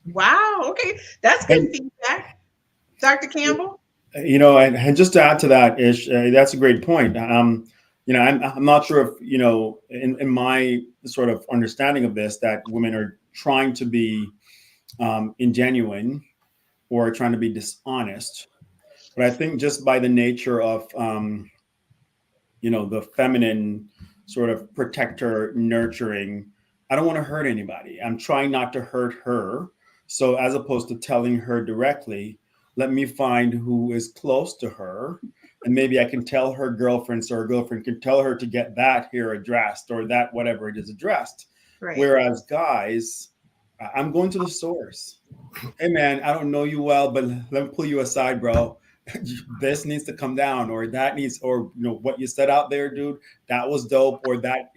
[SPEAKER 2] Wow. Okay. That's good feedback. Dr. Campbell?
[SPEAKER 4] And just to add to that, Ish, that's a great point. I'm not sure if, in my sort of understanding of this, that women are trying to be ingenuine or trying to be dishonest. But I think just by the nature of, the feminine sort of protector, nurturing, I don't want to hurt anybody. I'm trying not to hurt her. So as opposed to telling her directly, let me find who is close to her. And maybe I can tell her girlfriend, so her girlfriend can tell her to get that here addressed or that whatever it is addressed.
[SPEAKER 2] Right.
[SPEAKER 4] Whereas guys, I'm going to the source. Hey man, I don't know you well, but let me pull you aside, bro. This needs to come down, or that needs, or what you said out there, dude, that was dope, or that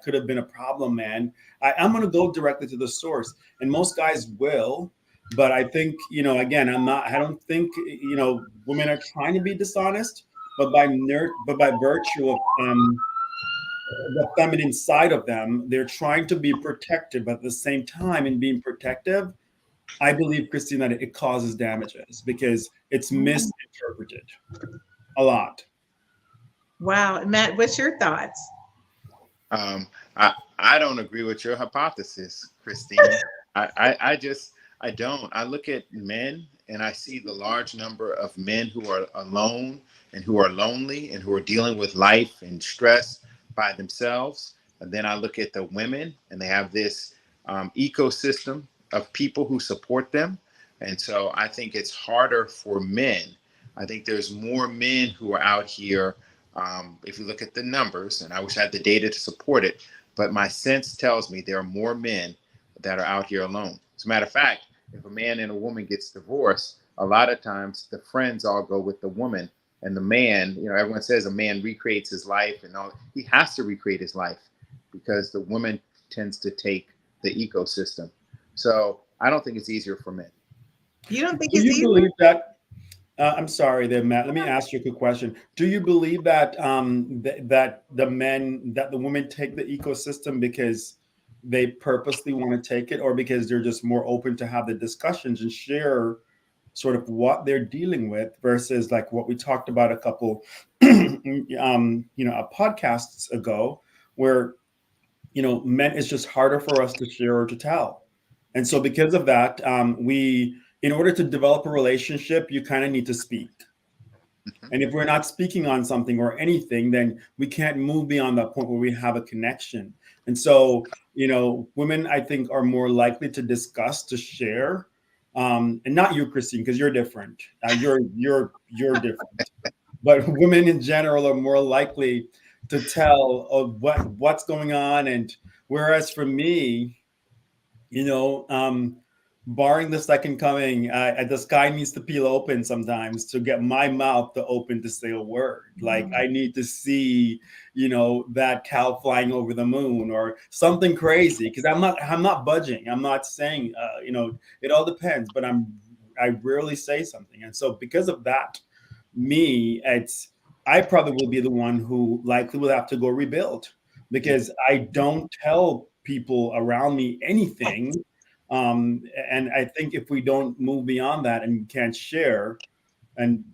[SPEAKER 4] could have been a problem, man. I'm gonna go directly to the source, and most guys will. But I think, again, I don't think, women are trying to be dishonest, but by virtue of the feminine side of them. They're trying to be protective, but at the same time, in being protective, I believe, Christine, that it causes damages because it's misinterpreted a lot.
[SPEAKER 2] Wow. Matt, what's your thoughts?
[SPEAKER 5] I don't agree with your hypothesis, Christine. I don't. I look at men and I see the large number of men who are alone and who are lonely and who are dealing with life and stress by themselves. And then I look at the women and they have this ecosystem of people who support them. And so I think it's harder for men. I think there's more men who are out here. If you look at the numbers, and I wish I had the data to support it, but my sense tells me there are more men that are out here alone. As a matter of fact, if a man and a woman gets divorced, a lot of times the friends all go with the woman, and the man, everyone says a man recreates his life and all. He has to recreate his life because the woman tends to take the ecosystem. So I don't think it's easier for men.
[SPEAKER 2] You don't think
[SPEAKER 4] Do
[SPEAKER 2] it's
[SPEAKER 4] you
[SPEAKER 2] easier?
[SPEAKER 4] believe that? I'm sorry there, Matt. Let me ask you a quick question. Do you believe that that the women take the ecosystem because they purposely want to take it, or because they're just more open to have the discussions and share sort of what they're dealing with versus like what we talked about a couple, podcasts ago, where men, it's just harder for us to share or to tell, and so because of that, in order to develop a relationship, you kind of need to speak. And if we're not speaking on something or anything, then we can't move beyond that point where we have a connection. And so, women, I think, are more likely to discuss, to share, and not you, Christine, because you're different. You're different. But women in general are more likely to tell of what's going on. And whereas for me, barring the second coming, the sky needs to peel open sometimes to get my mouth to open to say a word. Like I need to see, that cow flying over the moon or something crazy, because I'm not budging. I'm not saying, it all depends, but I rarely say something. And so because of that, I probably will be the one who likely will have to go rebuild, because I don't tell people around me anything. And I think if we don't move beyond that and can't share and,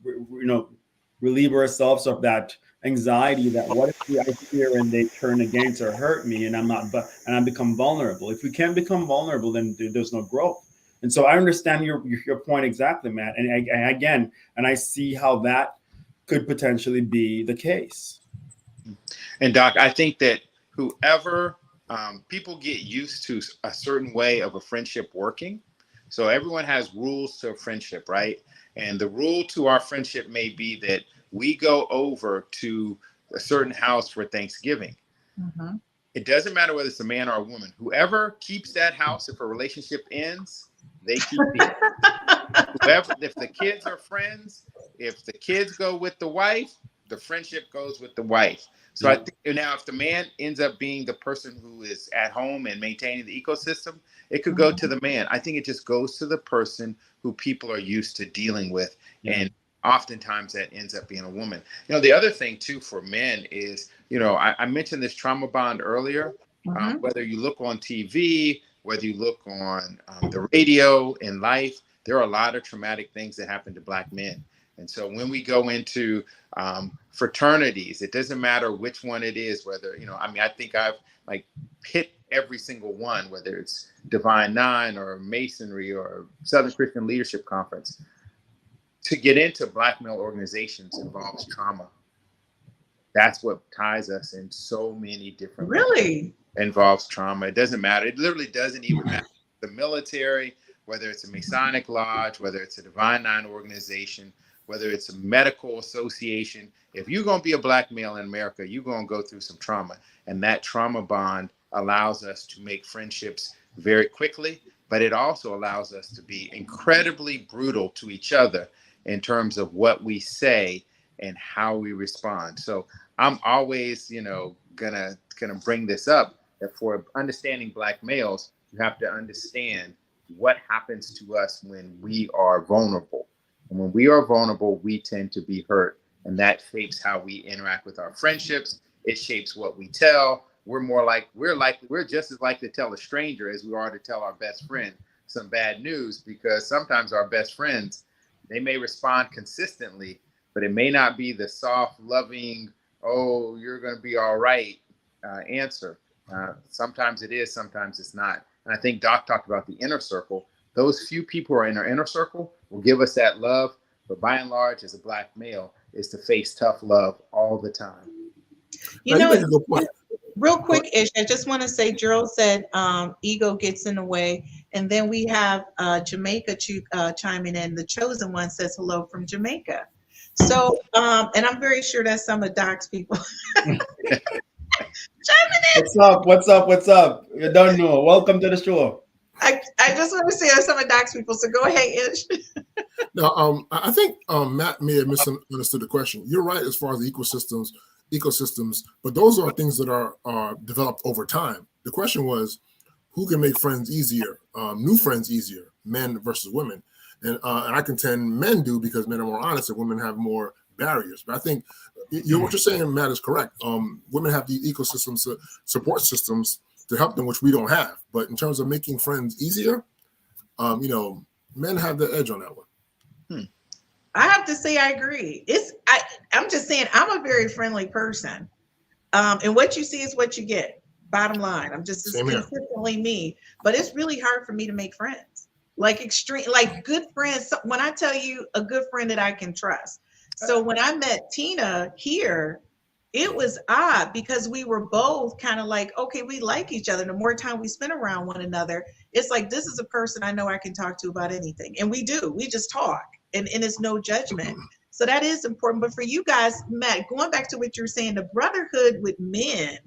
[SPEAKER 4] relieve ourselves of that anxiety that what if I fear and they turn against or hurt me and I become vulnerable. If we can't become vulnerable, then there's no growth. And so I understand your point exactly, Matt. And I see how that could potentially be the case.
[SPEAKER 5] And Doc, I think that whoever people get used to a certain way of a friendship working. So everyone has rules to a friendship, right? And the rule to our friendship may be that we go over to a certain house for Thanksgiving. Mm-hmm. It doesn't matter whether it's a man or a woman. Whoever keeps that house, if a relationship ends, they keep it. If the kids are friends, if the kids go with the wife, the friendship goes with the wife. So I think now if the man ends up being the person who is at home and maintaining the ecosystem, it could go to the man. I think it just goes to the person who people are used to dealing with. Yeah. And oftentimes that ends up being a woman. The other thing too for men is, I mentioned this trauma bond earlier. Mm-hmm. Whether you look on TV, whether you look on the radio in life, there are a lot of traumatic things that happen to Black men. And so when we go into fraternities, it doesn't matter which one it is, whether, I think I've hit every single one, whether it's Divine Nine or Masonry or Southern Christian Leadership Conference. To get into Black male organizations involves trauma. That's what ties us in so many different ways. Involves trauma. It doesn't matter. It literally doesn't even matter. The military, whether it's a Masonic lodge, whether it's a Divine Nine organization, whether it's a medical association, if you're going to be a Black male in America, you're going to go through some trauma. And that trauma bond allows us to make friendships very quickly, but it also allows us to be incredibly brutal to each other in terms of what we say and how we respond. So I'm always, gonna bring this up, that for understanding Black males, you have to understand what happens to us when we are vulnerable. And when we are vulnerable, we tend to be hurt. And that shapes how we interact with our friendships. It shapes what we tell. We're just as likely to tell a stranger as we are to tell our best friend some bad news, because sometimes our best friends, they may respond consistently, but it may not be the soft, loving, oh, you're going to be all right answer. Sometimes it is, sometimes it's not. And I think Doc talked about the inner circle. Those few people who are in our inner circle will give us that love. But by and large, as a Black male, is to face tough love all the time.
[SPEAKER 2] You know, real quick, Ish, I just want to say, Gerald said ego gets in the way. And then we have Jamaica chiming in. The chosen one says hello from Jamaica. So, and I'm very sure that's some of Doc's people.
[SPEAKER 4] What's up? You don't know. Welcome to the show.
[SPEAKER 2] I just want to say that's some of Doc's people. So go ahead, Ish.
[SPEAKER 3] No, I think Matt may have misunderstood the question. You're right as far as the ecosystems, but those are things that are developed over time. The question was, who can make friends easier, new friends easier, men versus women? And I contend men do, because men are more honest and women have more barriers. But I think what you're saying, Matt, is correct. Women have the ecosystems, support systems to help them, which we don't have. But in terms of making friends easier, men have the edge on that one.
[SPEAKER 2] I have to say I agree. I'm just saying I'm a very friendly person. And what you see is what you get. Bottom line. I'm just consistently me. But it's really hard for me to make friends. Like good friends. When I tell you a good friend that I can trust. So when I met Tina here, it was odd because we were both kind of like, okay, we like each other. The more time we spend around one another, it's like, this is a person I know I can talk to about anything. And we do. We just talk. And it's no judgment. So that is important. But for you guys, Matt, going back to what you were saying, the brotherhood with men,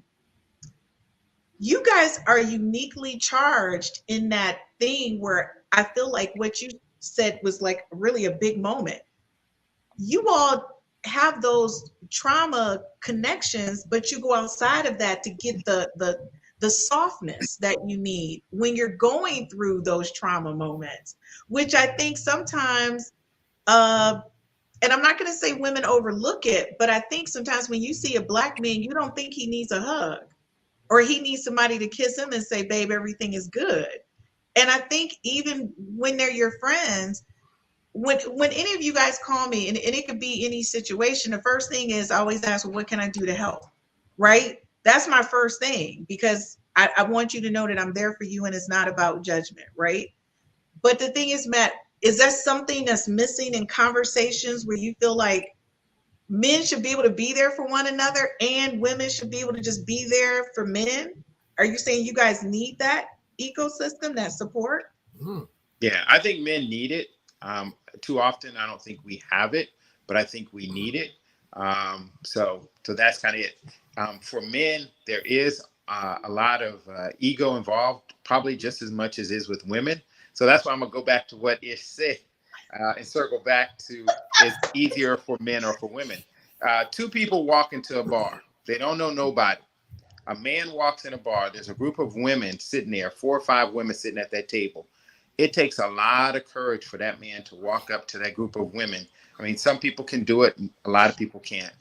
[SPEAKER 2] you guys are uniquely charged in that thing where I feel like what you said was like really a big moment. You all have those trauma connections, but you go outside of that to get the softness that you need when you're going through those trauma moments, which I think sometimes, and I'm not going to say women overlook it, but I think sometimes when you see a Black man, you don't think he needs a hug or he needs somebody to kiss him and say, babe, everything is good. And I think even when they're your friends, when any of you guys call me, and it could be any situation, the first thing is I always ask, well, what can I do to help? Right? That's my first thing, because I want you to know that I'm there for you and it's not about judgment, right? But the thing is, Matt, is that something that's missing in conversations where you feel like men should be able to be there for one another and women should be able to just be there for men? Are you saying you guys need that ecosystem, that support?
[SPEAKER 5] Yeah, I think men need it. Too often, I don't think we have it, but I think we need it. So that's kind of it. For men, there is a lot of ego involved, probably just as much as is with women. So that's why I'm gonna go back to what Ish said and circle back to, it's easier for men or for women. Two people walk into a bar. They don't know nobody. A man walks in a bar. There's a group of women sitting there, 4 or 5 women sitting at that table. It takes a lot of courage for that man to walk up to that group of women. I mean, some people can do it. A lot of people can't.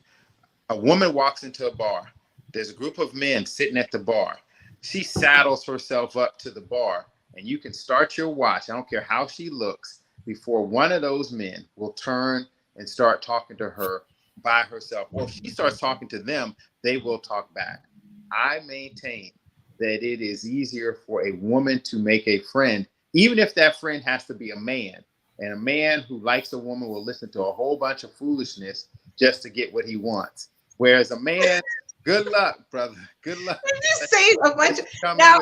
[SPEAKER 5] A woman walks into a bar. There's a group of men sitting at the bar. She saddles herself up to the bar, and you can start your watch. I don't care how she looks, before one of those men will turn and start talking to her by herself. Or if she starts talking to them, they will talk back. I maintain that it is easier for a woman to make a friend, even if that friend has to be a man. And a man who likes a woman will listen to a whole bunch of foolishness just to get what he wants. Whereas a man, good luck, brother. Good luck.
[SPEAKER 2] You say a bunch of now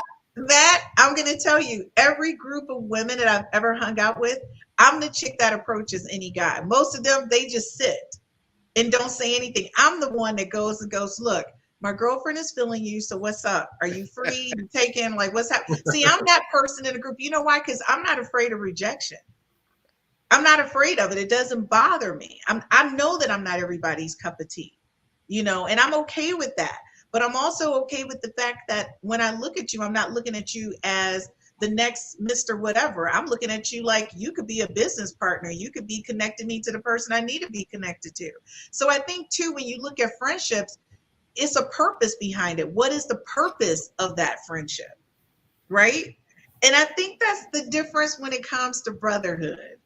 [SPEAKER 2] that I'm going to tell you, every group of women that I've ever hung out with, I'm the chick that approaches any guy. Most of them, they just sit and don't say anything. I'm the one that goes, look, my girlfriend is feeling you, so what's up? Are you free to take in? Like, what's happening? See, I'm that person in the group. You know why? Because I'm not afraid of rejection. I'm not afraid of it. It doesn't bother me. I know that I'm not everybody's cup of tea, and I'm okay with that. But I'm also okay with the fact that when I look at you, I'm not looking at you as the next Mr. Whatever. I'm looking at you like you could be a business partner. You could be connecting me to the person I need to be connected to. So I think, too, when you look at friendships, it's a purpose behind it. What is the purpose of that friendship? Right? And I think that's the difference when it comes to brotherhood.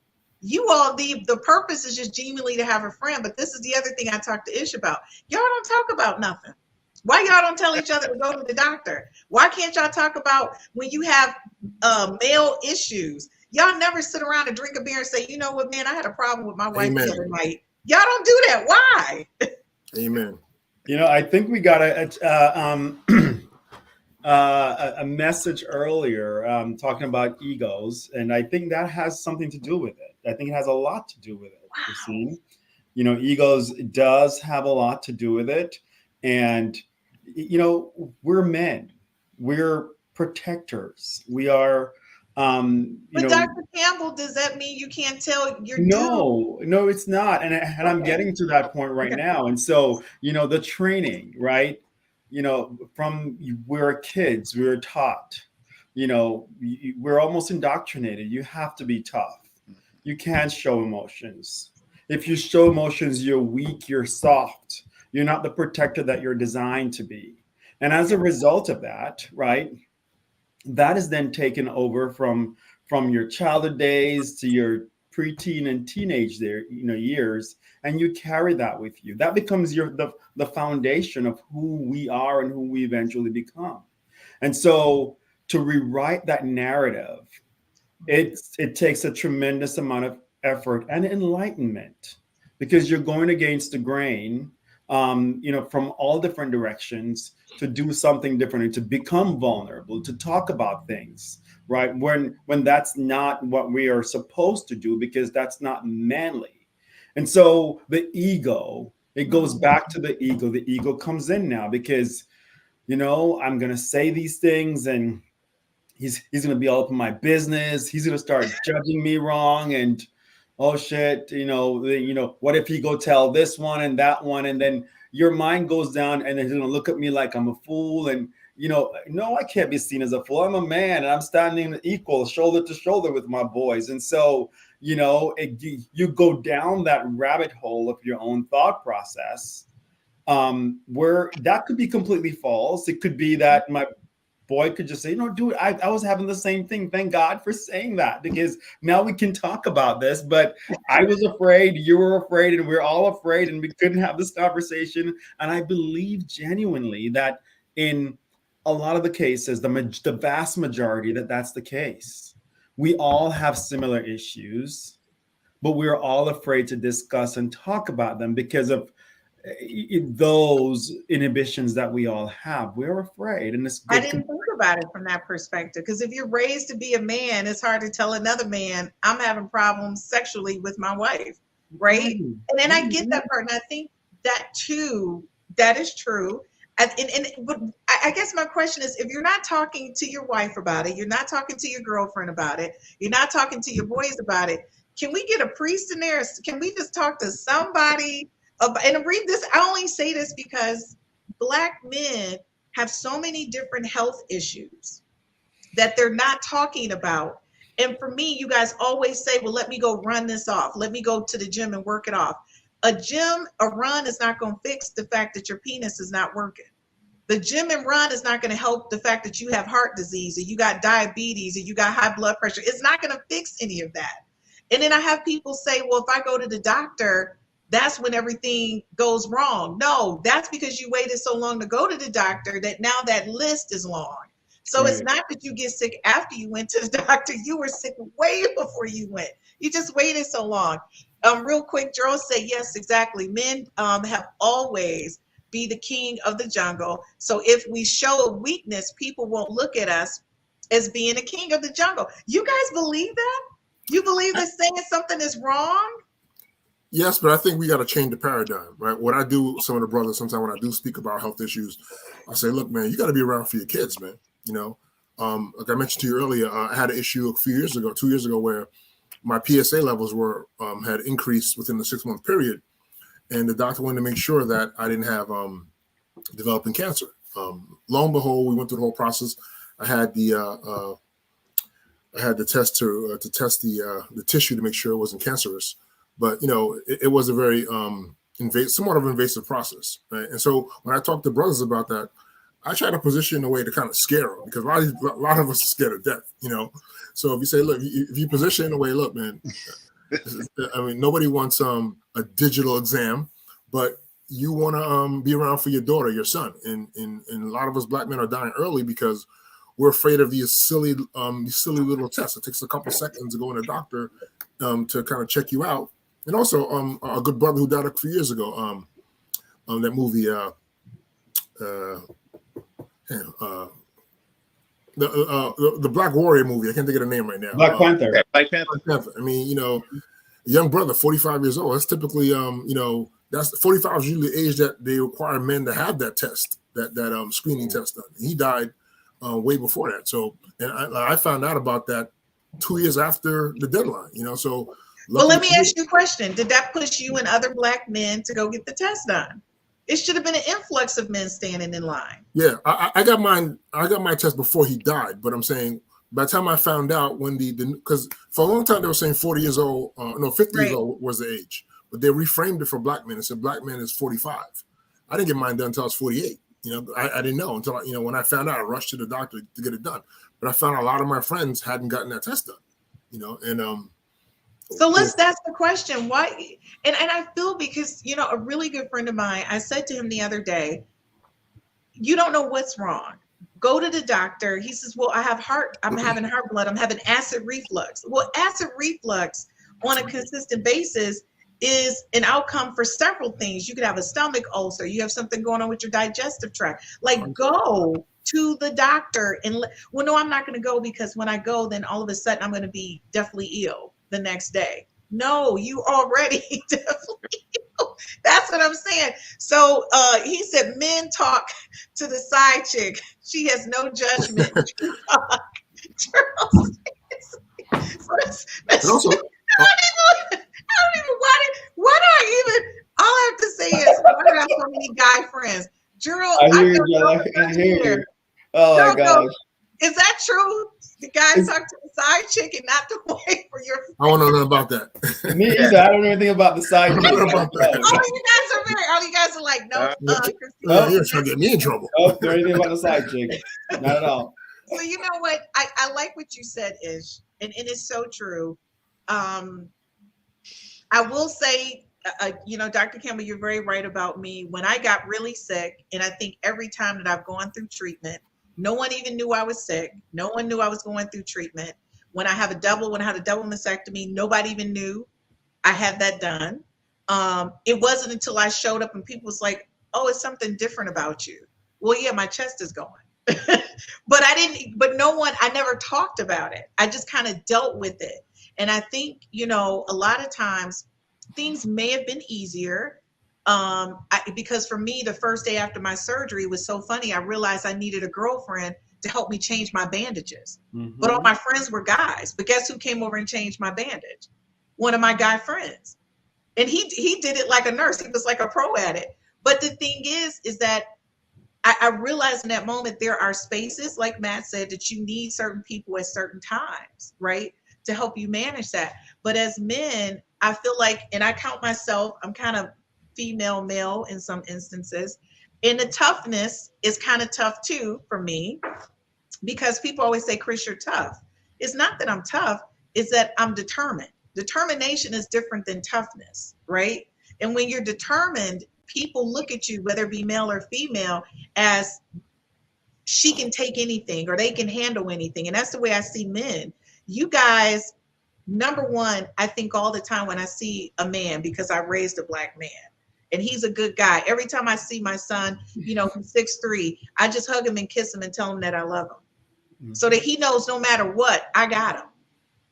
[SPEAKER 2] You all, the purpose is just genuinely to have a friend. But this is the other thing I talked to Ish about. Y'all don't talk about nothing. Why y'all don't tell each other to go to the doctor? Why can't y'all talk about when you have male issues? Y'all never sit around and drink a beer and say, you know what, man, I had a problem with my wife the other night. Y'all don't do that. Why?
[SPEAKER 3] Amen.
[SPEAKER 4] You know, I think we got a message earlier talking about egos, and I think that has something to do with it. I think it has a lot to do with it.
[SPEAKER 2] Wow.
[SPEAKER 4] You see, you know, egos does have a lot to do with it, and you know, we're men, we're protectors, we are.
[SPEAKER 2] But Dr. Campbell, does that mean you can't tell your dude?
[SPEAKER 4] No, it's not, and I'm getting to that point right now, and so you know, the training, right? You know, from we're kids, we were taught, you know, we're almost indoctrinated. You have to be tough. You can't show emotions. If you show emotions, you're weak, you're soft. You're not the protector that you're designed to be. And as a result of that, right, that is then taken over from your childhood days to your preteen and teenage years, and you carry that with you. That becomes the foundation of who we are and who we eventually become. And so to rewrite that narrative, it takes a tremendous amount of effort and enlightenment, because you're going against the grain, you know, from all different directions, to do something different and to become vulnerable, to talk about things, right? When that's not what we are supposed to do, because that's not manly. And so the ego, it goes back to the ego. The ego comes in now because, you know, I'm going to say these things and he's going to be all up in my business. He's going to start judging me wrong. And, oh shit, you know, what if he go tell this one and that one? And then your mind goes down and then he's going to look at me like I'm a fool. And, you know, no, I can't be seen as a fool. I'm a man and I'm standing equal, shoulder to shoulder with my boys. And so, you know, you go down that rabbit hole of your own thought process, where that could be completely false. It could be that my boy could just say, no, dude, I was having the same thing. Thank God for saying that, because now we can talk about this. But I was afraid, you were afraid, and we're all afraid, and we couldn't have this conversation. And I believe genuinely that in a lot of the cases, the vast majority, that's the case. We all have similar issues, but we're all afraid to discuss and talk about them because of those inhibitions that we all have. We're afraid. And
[SPEAKER 2] I didn't think about it from that perspective, because if you're raised to be a man, it's hard to tell another man, I'm having problems sexually with my wife, right? And then I get that part, and I think that too, that is true. But I guess my question is, if you're not talking to your wife about it, you're not talking to your girlfriend about it, you're not talking to your boys about it, can we get a priest in there? Can we just talk to somebody? And read this, I only say this because Black men have so many different health issues that they're not talking about. And for me, you guys always say, well, let me go run this off. Let me go to the gym and work it off. A run is not going to fix the fact that your penis is not working. The gym and run is not going to help the fact that you have heart disease, or you got diabetes, or you got high blood pressure. It's not going to fix any of that. And then I have people say, well, if I go to the doctor, that's when everything goes wrong. No, that's because you waited so long to go to the doctor that now that list is long. So It's not that you get sick after you went to the doctor. You were sick way before you went. You just waited so long. Real quick, Gerald said, yes, exactly. Men have always be the king of the jungle. So if we show a weakness, people won't look at us as being a king of the jungle. You guys believe that? You believe that saying something is wrong?
[SPEAKER 3] Yes, but I think we got to change the paradigm, right? What I do, some of the brothers, sometimes when I do speak about health issues, I say, look, man, you got to be around for your kids, man. You know, like I mentioned to you earlier, I had an issue a few years ago, 2 years ago, where my PSA levels were had increased within the 6-month period. And the doctor wanted to make sure that I didn't have developing cancer. Lo and behold, we went through the whole process. I had the test to test the tissue to make sure it wasn't cancerous. But, you know, it was a very somewhat of an invasive process. Right? And so when I talk to brothers about that, I try to position in a way to kind of scare them, because a lot of us are scared of death, you know. So if you say, look, if you position in a way, look, man, I mean, nobody wants a digital exam, but you want to be around for your daughter, your son, and a lot of us black men are dying early because we're afraid of these silly little tests. It takes a couple seconds to go in a doctor to kind of check you out. And also, a good brother who died a few years ago, that movie, the Black Warrior movie. I can't think of the name right now.
[SPEAKER 4] Black Panther.
[SPEAKER 5] Black Panther.
[SPEAKER 3] I mean, you know, a young brother, 45 years old. That's typically, you know, that's 45 is usually the age that they require men to have that test, that screening test done. He died way before that. So, and I found out about that 2 years after the deadline. You know, so.
[SPEAKER 2] Well, let me ask you a question. Did that push you and other black men to go get the test done? It should have been an influx of men standing in line.
[SPEAKER 3] Yeah, I got mine. I got my test before he died. But I'm saying by the time I found out when because for a long time they were saying 40 years old, 50 years old was the age. But they reframed it for black men and said black men is 45. I didn't get mine done until I was 48. You know, I didn't know until when I found out, I rushed to the doctor to get it done. But I found a lot of my friends hadn't gotten that test done. You know, and
[SPEAKER 2] so let's ask the question, why? And I feel, because, you know, a really good friend of mine, I said to him the other day, you don't know what's wrong. Go to the doctor. He says, well, I'm having heart blood. I'm having acid reflux. Well, acid reflux on a consistent basis is an outcome for several things. You could have a stomach ulcer. You have something going on with your digestive tract. Like, go to the doctor and well, no, I'm not going to go, because when I go, then all of a sudden I'm going to be deathly ill the next day. No, you already definitely. That's what I'm saying. So he said, men talk to the side chick. She has no judgment. All I have to say is, why do I have so many guy friends? Gerald,
[SPEAKER 4] I hear you. Oh my gosh.
[SPEAKER 2] Is that true? The guys talk to the side chick and not the wife for your friend?
[SPEAKER 3] I don't know nothing about that.
[SPEAKER 4] Me either. I don't know anything about the side chick.
[SPEAKER 2] All you guys are like, no.
[SPEAKER 3] You're trying to get me in trouble.
[SPEAKER 4] Oh, there anything about the side chick. Not at all.
[SPEAKER 2] So you know what? I like what you said, Ish, and it's so true. I will say, you know, Dr. Campbell, you're very right about me. When I got really sick, and I think every time that I've gone through treatment, no one even knew I was sick. No one knew I was going through treatment. When I had a double mastectomy, nobody even knew I had that done. It wasn't until I showed up and people was like, oh, it's something different about you. Well, yeah, my chest is going. But I never talked about it. I just kind of dealt with it. And I think, you know, a lot of times things may have been easier. Because for me, the first day after my surgery was so funny. I realized I needed a girlfriend to help me change my bandages. Mm-hmm. But all my friends were guys. But guess who came over and changed my bandage? One of my guy friends. And he did it like a nurse. He was like a pro at it. But the thing is that I realized in that moment there are spaces, like Matt said, that you need certain people at certain times, right, to help you manage that. But as men, I feel like, and I count myself, I'm kind of female, male in some instances. And the toughness is kind of tough too for me, because people always say, Chris, you're tough. It's not that I'm tough, it's that I'm determined. Determination is different than toughness, right? And when you're determined, people look at you, whether it be male or female, as she can take anything or they can handle anything. And that's the way I see men. You guys, number one, I think all the time when I see a man, because I raised a black man, and he's a good guy. Every time I see my son, you know, he's 6'3", I just hug him and kiss him and tell him that I love him. Mm-hmm. So that he knows no matter what, I got him.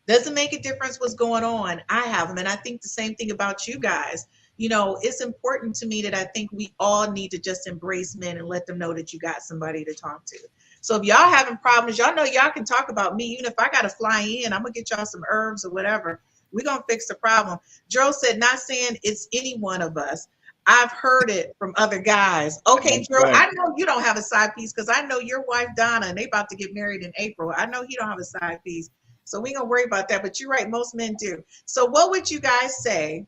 [SPEAKER 2] Doesn't make a difference what's going on, I have him. And I think the same thing about you guys. You know, it's important to me that I think we all need to just embrace men and let them know that you got somebody to talk to. So if y'all having problems, y'all know y'all can talk about me. Even if I got to fly in, I'm going to get y'all some herbs or whatever. We're going to fix the problem. Joe said, not saying it's any one of us. I've heard it from other guys. Okay, Joe, right. I know you don't have a side piece, because I know your wife, Donna, and they about to get married in April. I know he don't have a side piece. So we ain't going to worry about that. But you're right, most men do. So what would you guys say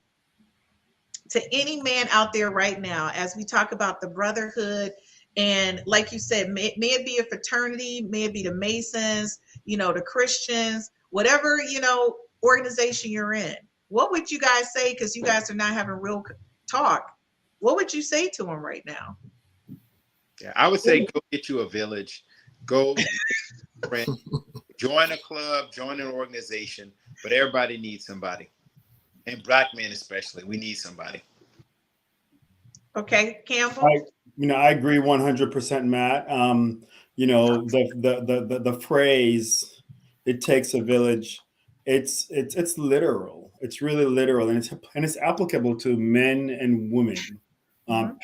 [SPEAKER 2] to any man out there right now, as we talk about the brotherhood, and like you said, may it be a fraternity, may it be the Masons, the Christians, whatever, organization you're in, what would you guys say? Because you guys are not having real talk. What would you say to them right now?
[SPEAKER 5] Yeah, I would say go get you a village, go join a club, join an organization, but everybody needs somebody. And Black men especially, we need somebody.
[SPEAKER 2] Okay, Campbell.
[SPEAKER 4] I agree 100%, Matt. The phrase "it takes a village," it's literal. It's really literal, and it's applicable to men and women,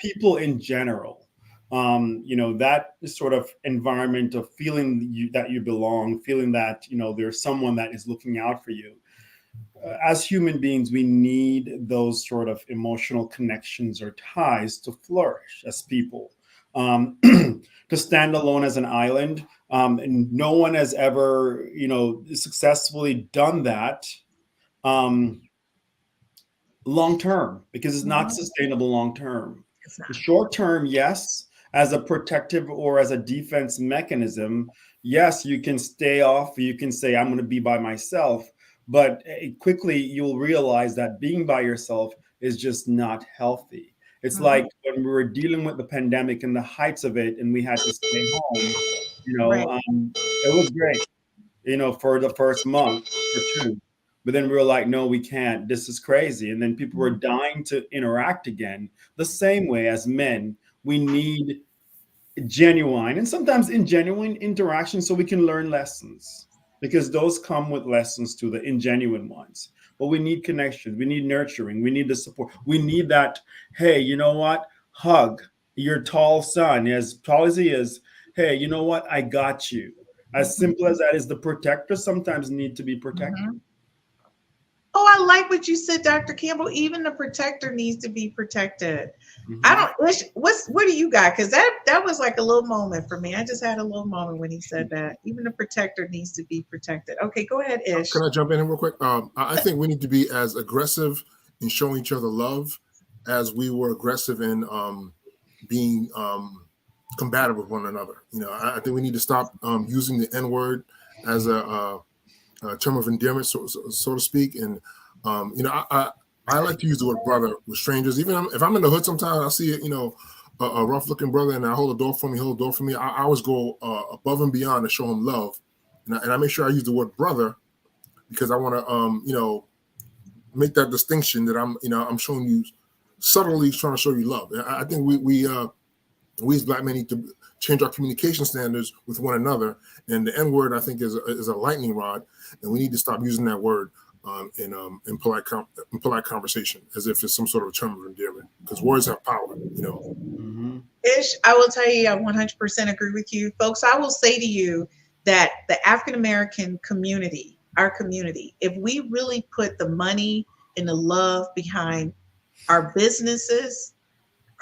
[SPEAKER 4] people in general. That sort of environment of feeling that you belong, feeling that there's someone that is looking out for you. As human beings, we need those sort of emotional connections or ties to flourish as people. To stand alone as an island, and no one has ever, successfully done that long term, because it's not sustainable long term. Short term, yes, as a protective or as a defense mechanism, yes, you can stay off. You can say, I'm going to be by myself. But quickly, you'll realize that being by yourself is just not healthy. It's like when we were dealing with the pandemic and the heights of it, and we had to stay home, it was great, for the first month or two. But then we were like, no, we can't. This is crazy. And then people were dying to interact again. The same way as men, we need genuine and sometimes ingenuine interaction so we can learn lessons. Because those come with lessons to the ingenuine ones. But we need connection. We need nurturing. We need the support. We need that, hey, you know what? Hug your tall son, as tall as he is. Hey, you know what? I got you. As simple as that is, the protector sometimes need to be protected.
[SPEAKER 2] Oh, I like what you said, Dr. Campbell. Even the protector needs to be protected. What do you got? Because that was like a little moment for me. I just had a little moment when he said that. Even the protector needs to be protected. Okay, go ahead, Ish.
[SPEAKER 3] Can I jump in here real quick? I think we need to be as aggressive in showing each other love as we were aggressive in being combative with one another. I think we need to stop using the N-word as a term of endearment, so to speak. And I like to use the word brother with strangers. Even if I'm in the hood, sometimes I see a rough-looking brother, and I hold a door for me. I always go above and beyond to show him love, and I make sure I use the word brother because I want to make that distinction that I'm showing you subtly, trying to show you love. And I think we as Black men need to change our communication standards with one another. And the N-word, I think, is a lightning rod, and we need to stop using that word in polite conversation as if it's some sort of a term of endearment, because words have power.
[SPEAKER 2] Ish, I will tell you, I 100% agree with you, folks. I will say to you that the African American community, our community, if we really put the money and the love behind our businesses,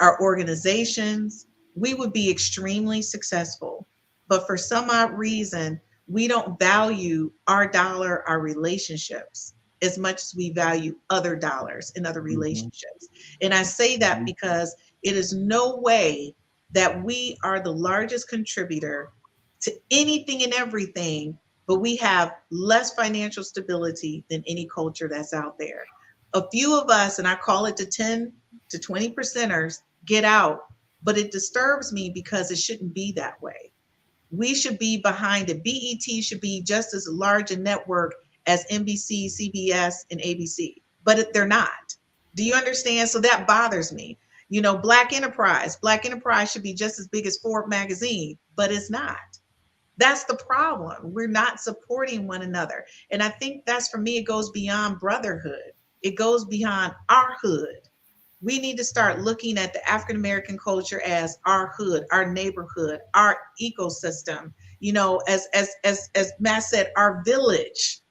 [SPEAKER 2] our organizations, we would be extremely successful. But for some odd reason, we don't value our dollar, our relationships, as much as we value other dollars and other relationships. And I say that because it is no way that we are the largest contributor to anything and everything, but we have less financial stability than any culture that's out there. A few of us, and I call it the 10 to 20%ers, get out, but it disturbs me because it shouldn't be that way. We should be behind it. BET should be just as large a network as NBC, CBS, and ABC, but they're not. Do you understand? So that bothers me. Black Enterprise should be just as big as Forbes magazine, but it's not. That's the problem. We're not supporting one another. And I think that's, for me, it goes beyond brotherhood. It goes beyond our hood. We need to start looking at the African American culture as our hood, our neighborhood, our ecosystem. As Matt said, our village.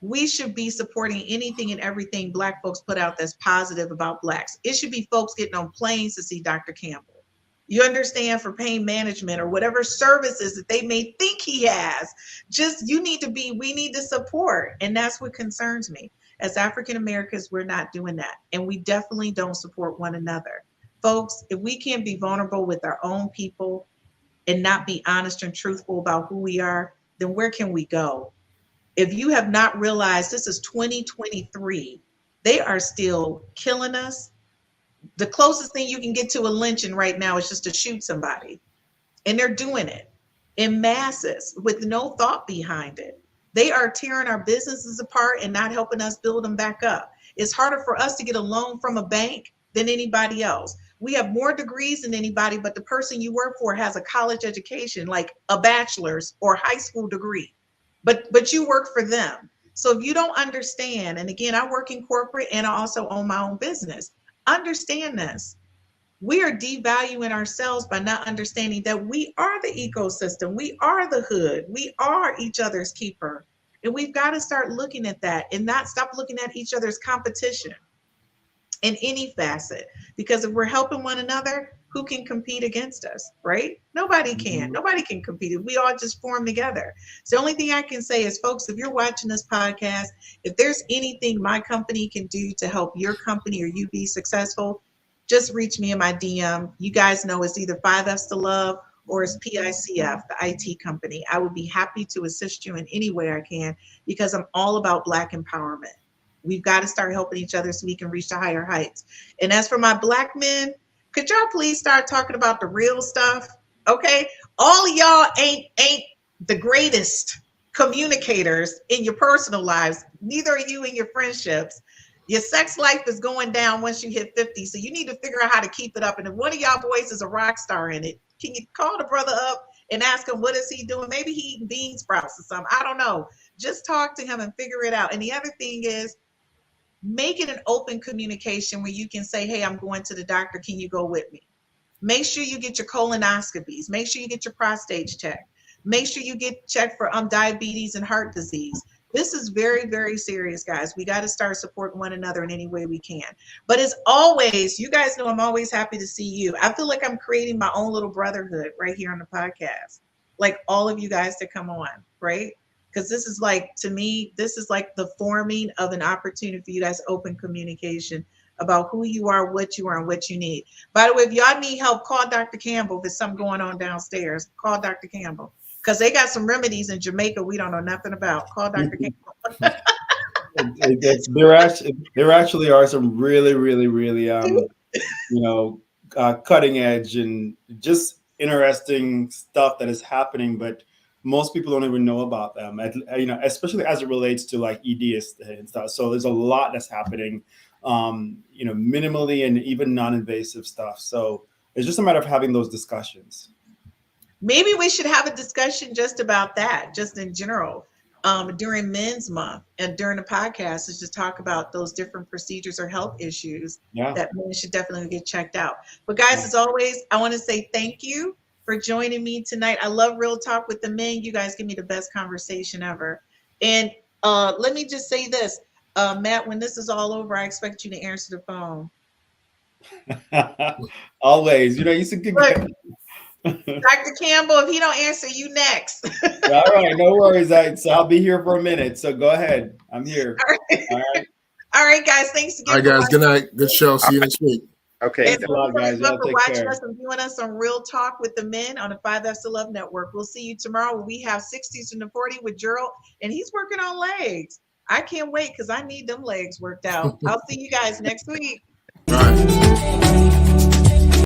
[SPEAKER 2] We should be supporting anything and everything Black folks put out that's positive about Blacks. It should be folks getting on planes to see Dr. Campbell. You understand, for pain management or whatever services that they may think he has. We need to support. And that's what concerns me. As African Americans, we're not doing that. And we definitely don't support one another. Folks, if we can't be vulnerable with our own people and not be honest and truthful about who we are, then where can we go? If you have not realized this is 2023, they are still killing us. The closest thing you can get to a lynching right now is just to shoot somebody. And they're doing it in masses with no thought behind it. They are tearing our businesses apart and not helping us build them back up. It's harder for us to get a loan from a bank than anybody else. We have more degrees than anybody, but the person you work for has a college education, like a bachelor's or high school degree, but you work for them. So if you don't understand, and again, I work in corporate and I also own my own business, understand this. We are devaluing ourselves by not understanding that we are the ecosystem. We are the hood. We are each other's keeper. And we've got to start looking at that and not stop looking at each other's competition in any facet. Because if we're helping one another, who can compete against us, right? Nobody can. Nobody can compete. We all just form together. So the only thing I can say is, folks, if you're watching this podcast, if there's anything my company can do to help your company or you be successful, just reach me in my DM. You guys know it's either 5Fs to Love or it's PICF, the IT company. I would be happy to assist you in any way I can because I'm all about Black empowerment. We've got to start helping each other so we can reach the higher heights. And as for my Black men, could y'all please start talking about the real stuff? Okay? All of y'all ain't the greatest communicators in your personal lives. Neither are you in your friendships. Your sex life is going down once you hit 50. So you need to figure out how to keep it up. And if one of y'all boys is a rock star in it, can you call the brother up and ask him, what is he doing? Maybe he eating bean sprouts or something. I don't know. Just talk to him and figure it out. And the other thing is, make it an open communication where you can say, hey, I'm going to the doctor. Can you go with me? Make sure you get your colonoscopies. Make sure you get your prostate checked. Make sure you get checked for diabetes and heart disease. This is very, very serious, guys. We got to start supporting one another in any way we can. But as always, you guys know I'm always happy to see you. I feel like I'm creating my own little brotherhood right here on the podcast. Like all of you guys that come on, right? Because this is like, to me, this is like the forming of an opportunity for you guys, open communication about who you are, what you are, and what you need. By the way, if y'all need help, call Dr. Campbell. If there's something going on downstairs, call Dr. Campbell. Because they got some remedies in Jamaica we don't know nothing about. Call Dr. Campbell.
[SPEAKER 4] There actually are some really cutting edge and just interesting stuff that is happening, but most people don't even know about them. Especially as it relates to like ED and stuff. So there's a lot that's happening, minimally and even non-invasive stuff. So it's just a matter of having those discussions.
[SPEAKER 2] Maybe we should have a discussion just about that, just in general, during Men's Month and during the podcast, is just talk about those different procedures or health issues that men should definitely get checked out. But guys, as always, I want to say thank you for joining me tonight. I love Real Talk with the Men. You guys give me the best conversation ever. And let me just say this, Matt, when this is all over, I expect you to answer the phone.
[SPEAKER 4] Always, you said good.
[SPEAKER 2] Dr. Campbell, if he don't answer, you next.
[SPEAKER 4] All right, no worries. So I'll be here for a minute. So go ahead. I'm here.
[SPEAKER 2] All right, guys. Thanks again.
[SPEAKER 3] All right, guys. Good night. Good show. See you next week.
[SPEAKER 5] Okay.
[SPEAKER 2] Thanks a lot, guys. For watching us and viewing us on Real Talk with the Men on the 5Fs to Love Network. We'll see you tomorrow when we have 60s and the 40 with Gerald, and he's working on legs. I can't wait because I need them legs worked out. I'll see you guys next week.
[SPEAKER 3] All right.